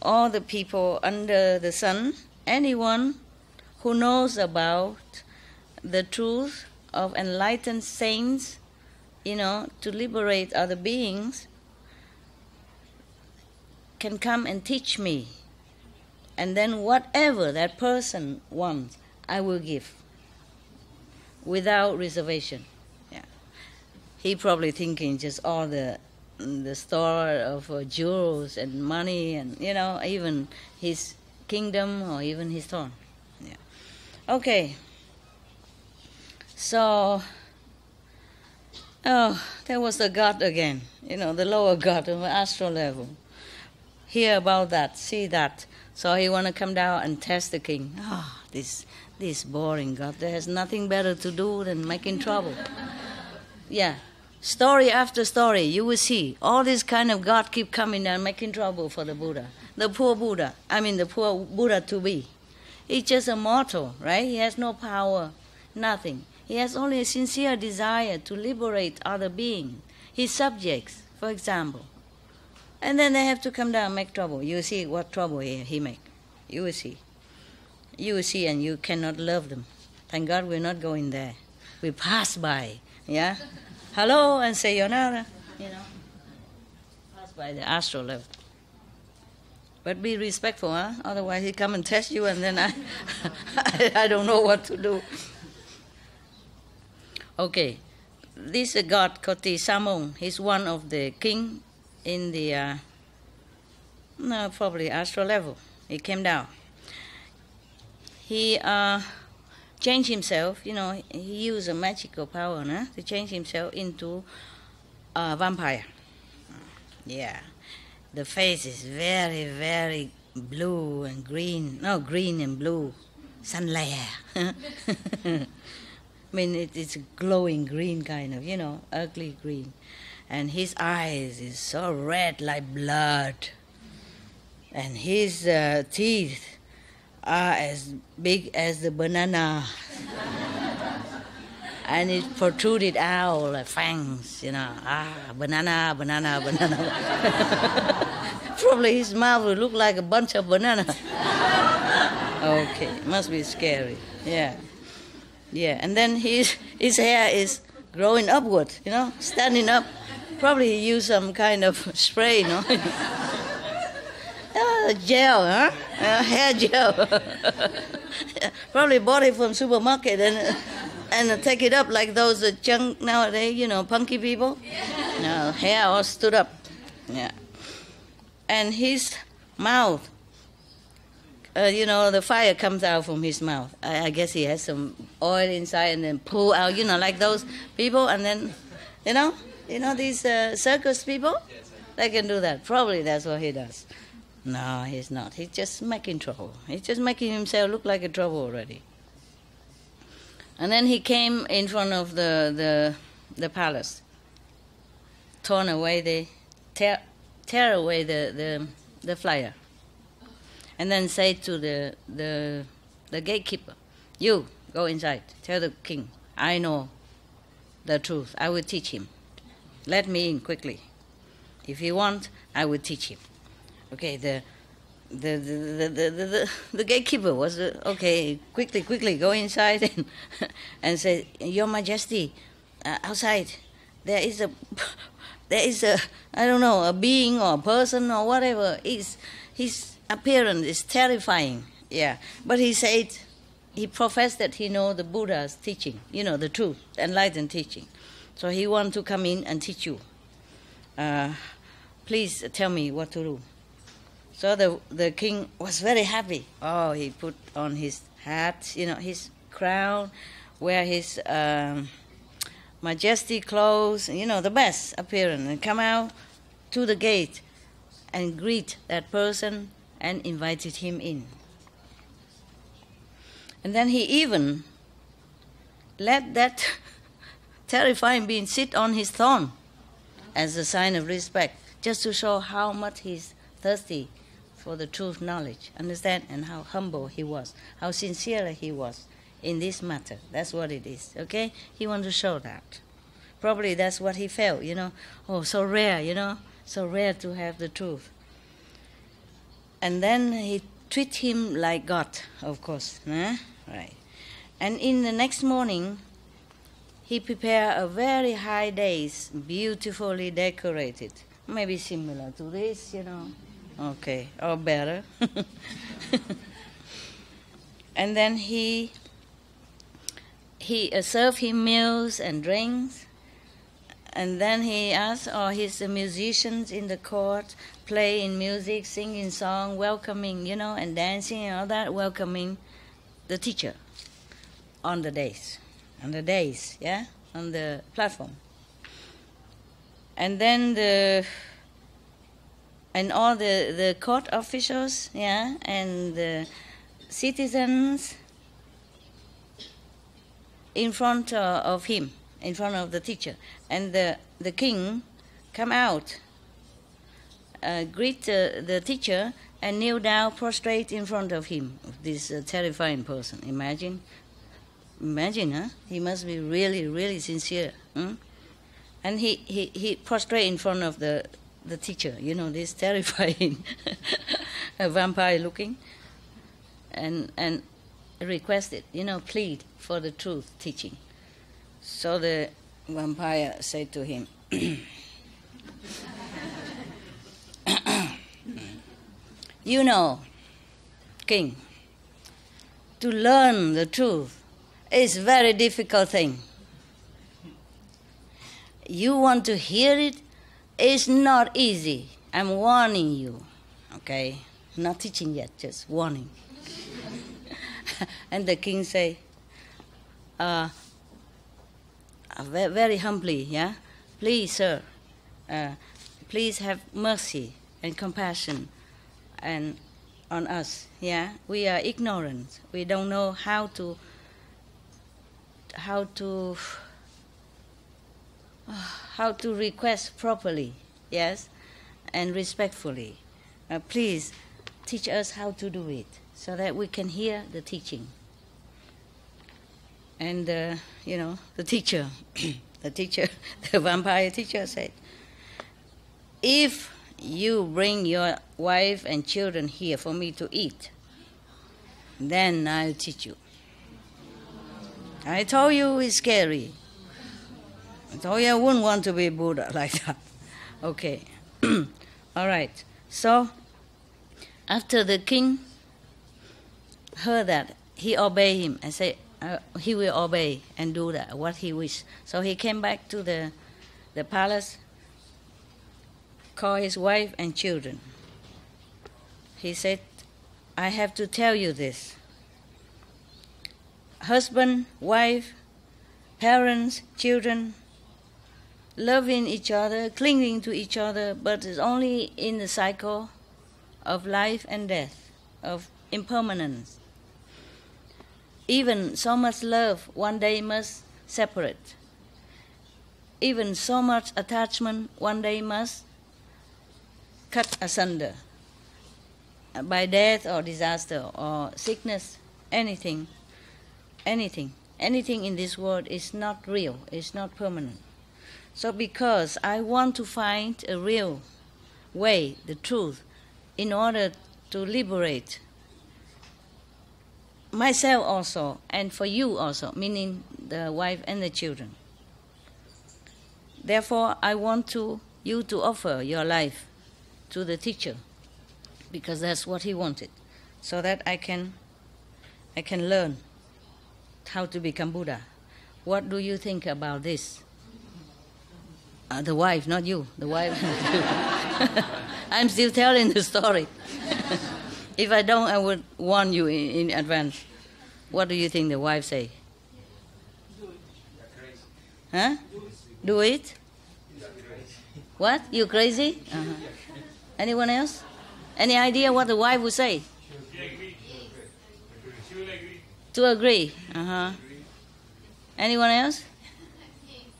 all the people under the sun, anyone who knows about the truth of enlightened saints, to liberate other beings, can come and teach me. And then whatever that person wants, I will give, without reservation. Yeah. He probably thinking just all the store of jewels and money and, even his kingdom or even his throne. Yeah. Okay. So, there was the God again, the lower God of the astral level. Hear about that, see that. So he want to come down and test the king. This boring God, there has nothing better to do than making trouble. Yeah. Story after story, you will see all this kind of God keep coming and making trouble for the Buddha. The poor Buddha, the poor Buddha to be. He's just a mortal, right? He has no power, nothing. He has only a sincere desire to liberate other beings, his subjects, for example. And then they have to come down and make trouble. You see what trouble he make. You will see. You will see, and you cannot love them. Thank God we're not going there. We pass by, yeah? Hello, and sayonara, pass by the astral level. But be respectful, huh? Otherwise he come and test you, and then I don't know what to do. Okay, this God Koti Samong, he's one of the king in the, probably astral level. He came down. He changed himself, he used a magical power to change himself into a vampire. Yeah. The face is very, very blue and green. No, green and blue. Sunlight. It's a glowing green kind of, ugly green. And his eyes is so red like blood. And his teeth are as big as the banana. And it protruded out like fangs, banana, banana, banana. Probably his mouth would look like a bunch of banana. Okay, must be scary, yeah. Yeah, and then his hair is growing upward, standing up. Probably he used some kind of spray, gel, huh? Hair gel. Probably bought it from supermarket and take it up like those junk nowadays, punky people. No, hair all stood up. Yeah. And his mouth, the fire comes out from his mouth. I guess he has some oil inside and then pull out, like those people. And then, these circus people, they can do that. Probably that's what he does. No, he's not. He's just making trouble. He's just making himself look like a trouble already. And then he came in front of the palace, tear away the flyer, and then say to the gatekeeper, "You go inside. Tell the king, I know the truth. I will teach him. Let me in quickly. If he wants, I will teach him." Okay, the gatekeeper was okay. Quickly go inside and say, "Your Majesty, outside there is a I don't know, a being or a person or whatever. His appearance is terrifying. Yeah, but he said he professed that he know the Buddha's teaching, the truth, enlightened teaching. So he want to come in and teach you. Please tell me what to do. So the king was very happy. Oh, he put on his hat, his crown, wear his majestic clothes, the best appearance, and come out to the gate and greet that person and invited him in. And then he even let that terrifying being sit on his throne as a sign of respect, just to show how much he's thirsty for the truth knowledge, understand, and how humble he was, how sincere he was in this matter. That's what it is, okay? He wanted to show that. Probably that's what he felt, oh, so rare, so rare to have the truth. And then he treat him like God, of course, right? And in the next morning, he prepared a very high dais, beautifully decorated, maybe similar to this, okay, or better. And then he served him meals and drinks, and then he asked all his musicians in the court play in music, sing in song, welcoming, and dancing and all that, welcoming the teacher on the dais, on the platform. And then all the court officials, and the citizens in front of him, in front of the teacher. And the king come out, greet the teacher, and kneel down, prostrate in front of him, this terrifying person. Imagine, He must be really, really sincere. And he prostrate in front of the teacher, this terrifying vampire looking, and requested, plead for the truth teaching. So the vampire said to him, king, to learn the truth is a very difficult thing. You want to hear it? It's not easy. I'm warning you. Okay? Not teaching yet, just warning. And the king say, very humbly, please, sir, please have mercy and compassion and on us. We are ignorant. We don't know how to request properly, and respectfully. Please teach us how to do it so that we can hear the teaching. And the teacher, the vampire teacher said, if you bring your wife and children here for me to eat, then I'll teach you. I told you it's scary. I told you I wouldn't want to be Buddha like that. Okay. All right. So, after the king heard that, he obeyed him and said he will obey and do that, what he wished. So he came back to the palace, called his wife and children. He said, I have to tell you this. Husband, wife, parents, children, loving each other, clinging to each other, but it's only in the cycle of life and death, of impermanence. Even so much love one day must separate. Even so much attachment one day must cut asunder by death or disaster or sickness, anything in this world is not real, is not permanent. So because I want to find a real way, the truth, in order to liberate myself also, and for you also, meaning the wife and the children. Therefore, I want you to offer your life to the teacher, because that's what he wanted, so that I can learn how to become Buddha. What do you think about this? The wife, not you. The wife. I'm still telling the story. If I don't, I would warn you in advance. What do you think the wife say? Huh? Do it? What? You crazy? Uh-huh. Anyone else? Any idea what the wife would say? She will agree. To agree. Uh-huh. Anyone else?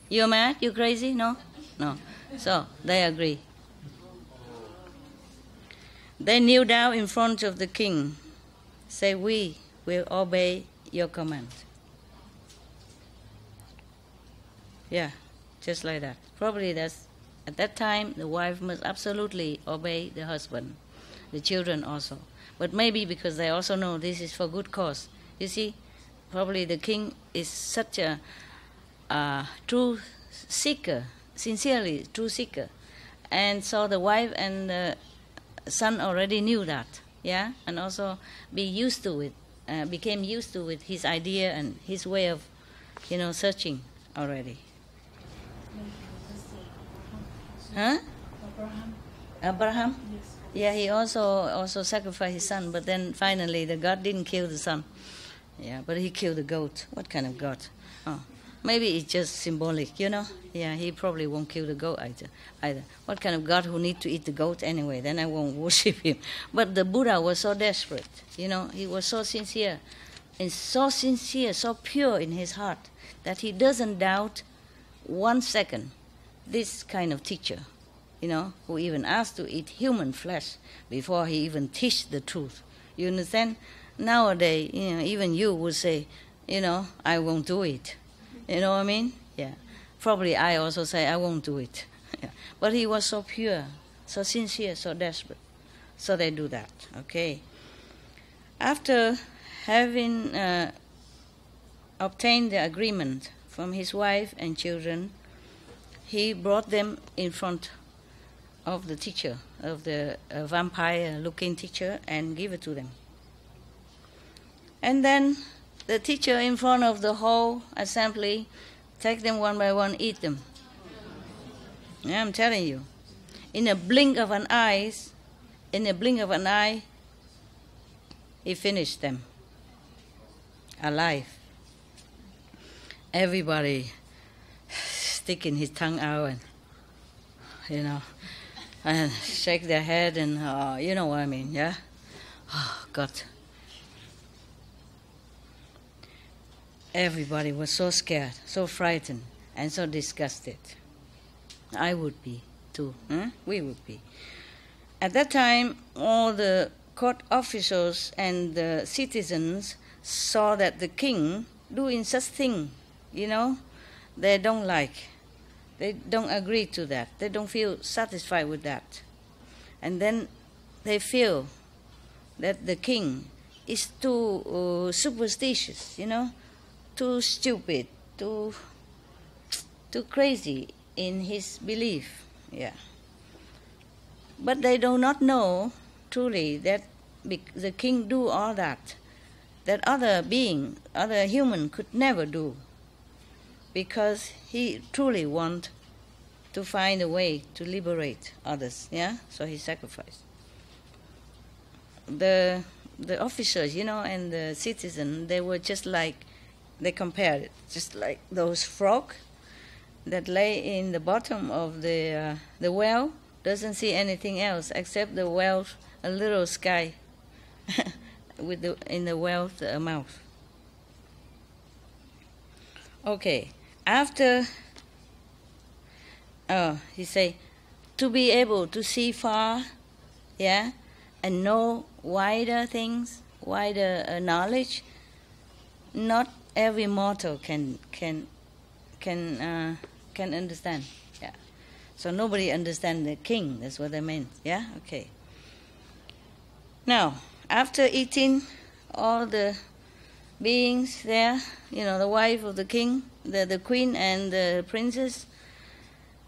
You're mad? You crazy? No? No. So, they agree. They kneel down in front of the king. Say, we will obey your command. Yeah, just like that. Probably that's, at that time, the wife must absolutely obey the husband. The children also. But maybe because they also know this is for good cause. You see, probably the king is such a true seeker, sincerely true seeker. And so the wife and the son already knew that, yeah? And also became used to it, his idea and his way of, searching already. Huh? Abraham? Yes. Yeah, he also sacrificed his son, but then finally the God didn't kill the son. Yeah, but he killed the goat. What kind of God? Oh, maybe it's just symbolic, Yeah, he probably won't kill the goat either. What kind of God who need to eat the goat anyway? Then I won't worship him. But the Buddha was so desperate, he was so sincere, and so pure in his heart that he doesn't doubt 1 second this kind of teacher, who even asked to eat human flesh before he even teach the truth. You understand? Nowadays, even you would say, I won't do it. You know what I mean? Yeah. Probably I also say, I won't do it. Yeah. But he was so pure, so sincere, so desperate. So they do that, okay? After having obtained the agreement from his wife and children, he brought them in front of the teacher, of the vampire-looking teacher, and give it to them. And then the teacher in front of the whole assembly, take them one by one, eat them. Yeah, I'm telling you. In a blink of an eye, he finished them. Alive. Everybody sticking his tongue out and, and shake their head and, you know what I mean, yeah? Oh, God. Everybody was so scared, so frightened, and so disgusted. I would be, too. We would be. At that time, all the court officials and the citizens saw that the king doing such thing, they don't like. They don't agree to that. They don't feel satisfied with that. And then they feel that the king is too superstitious, too stupid, too crazy in his belief. Yeah. But they do not know truly that the king do all that other human could never do, because he truly want to find a way to liberate others. Yeah, so he sacrificed. The officers, and the citizen, they were just like, they compared it, just like those frogs that lay in the bottom of the well, doesn't see anything else except the well, a little sky in the well's mouth. Okay, after, he say, to be able to see far, yeah, and know wider things, wider knowledge, not every mortal can understand. Yeah. So nobody understands the king. That's what I meant. Yeah. Okay. Now, after eating all the beings there, the wife of the king, the queen and the princess,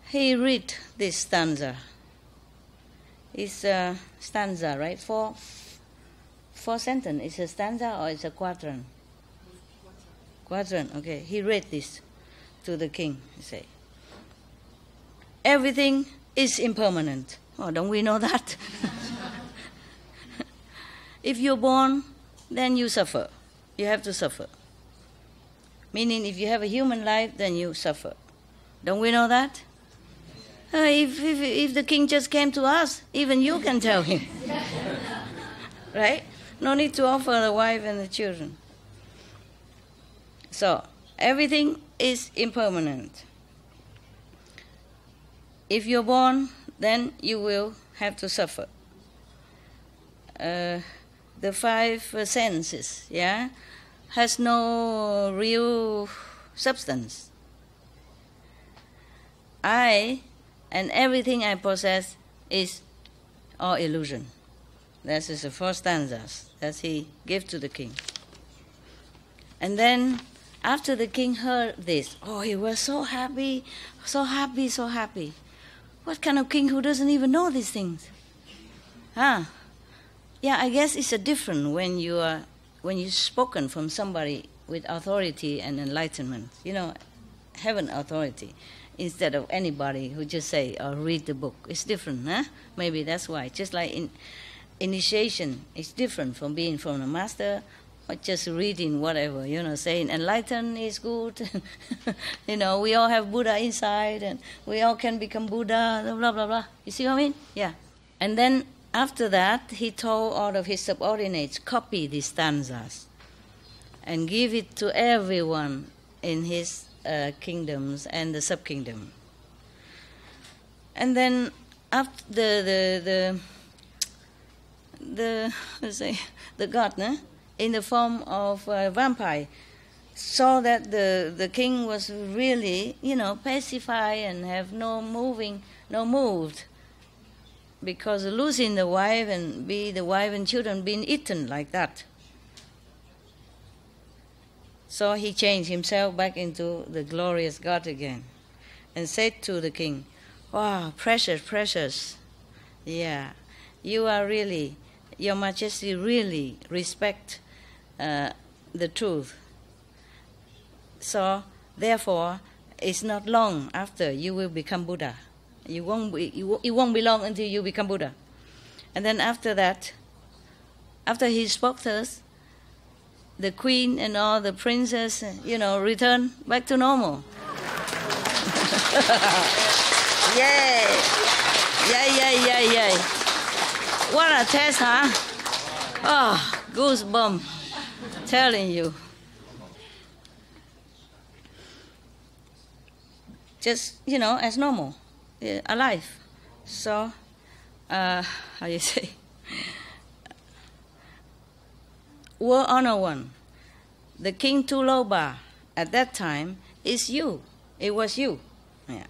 he read this stanza. It's a stanza, right? Four sentence. It's a stanza or it's a quatrain? quadrant. Okay, he read this to the king. He say, everything is impermanent. Oh, don't we know that? If you're born, then you suffer. You have to suffer. Meaning, if you have a human life, then you suffer. Don't we know that? If the king just came to us, even you can tell him. Right? No need to offer the wife and the children. So, everything is impermanent. If you're born, then you will have to suffer. The five senses, has no real substance. I and everything I possess is all illusion. That is the four stanzas that he gave to the king. And then after the king heard this, he was so happy, so happy, so happy. What kind of king who doesn't even know these things? Yeah, I guess it's a different when you're spoken from somebody with authority and enlightenment. Heaven authority, instead of anybody who just say or read the book. It's different, huh? Maybe that's why. Just like initiation is different from being from a master or just reading whatever, saying enlightened is good. We all have Buddha inside and we all can become Buddha, blah, blah, blah. You see what I mean? Yeah. And then after that, he told all of his subordinates, copy these stanzas and give it to everyone in his kingdoms and the sub-kingdom. And then after the god, in the form of a vampire, saw that the king was really, pacified and have no moved, because losing the wife and the wife and children being eaten like that. So he changed himself back into the glorious God again and said to the king, wow, precious, precious. Yeah, you are really, Your Majesty really respect the truth. So, therefore, it's not long after you will become Buddha. It won't be long until you become Buddha. And then after that, after he spoke to us, the queen and all the princes, return back to normal. Yay! Yay! What a test, huh? Oh, goosebump. Telling you. Just, as normal. Alive. So, how you say? World Honor One, the King Tuloba at that time is you. It was you.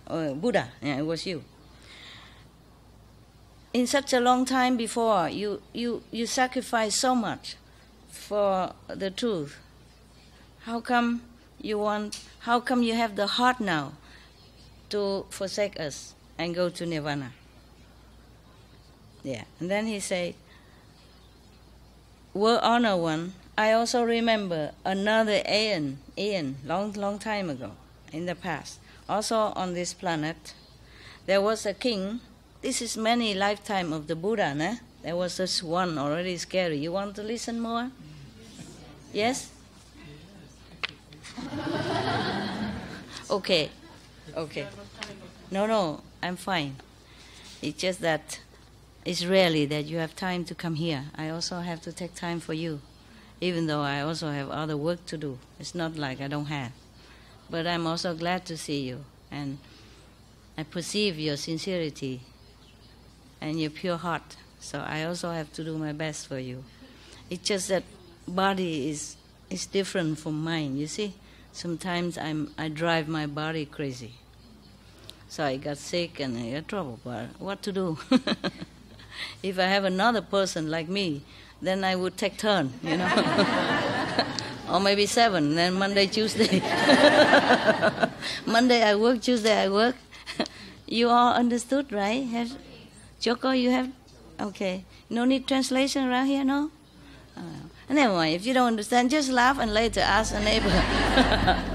Buddha. It was you. In such a long time before, you sacrificed so much for the truth. How come you have the heart now to forsake us and go to Nirvana? Yeah. And then he said, World Honor One, I also remember another aeon, long time ago, in the past. Also on this planet, there was a king. This is many lifetime of the Buddha, né? There was this one already scary. You want to listen more? Yes? Okay. No, I'm fine. It's just that it's rarely that you have time to come here. I also have to take time for you, even though I also have other work to do. It's not like I don't have. But I'm also glad to see you, and I perceive your sincerity and your pure heart. So I also have to do my best for you. It's just that body is different from mine, you see. Sometimes I drive my body crazy. So I got sick and I got trouble, but what to do? If I have another person like me, then I would take turn, Or maybe 7, then Monday, Tuesday. Monday I work, Tuesday I work. You all understood, right? Choco, you have? Okay. No need translation around here, no? And Never mind, if you don't understand, just laugh and later ask a neighbor.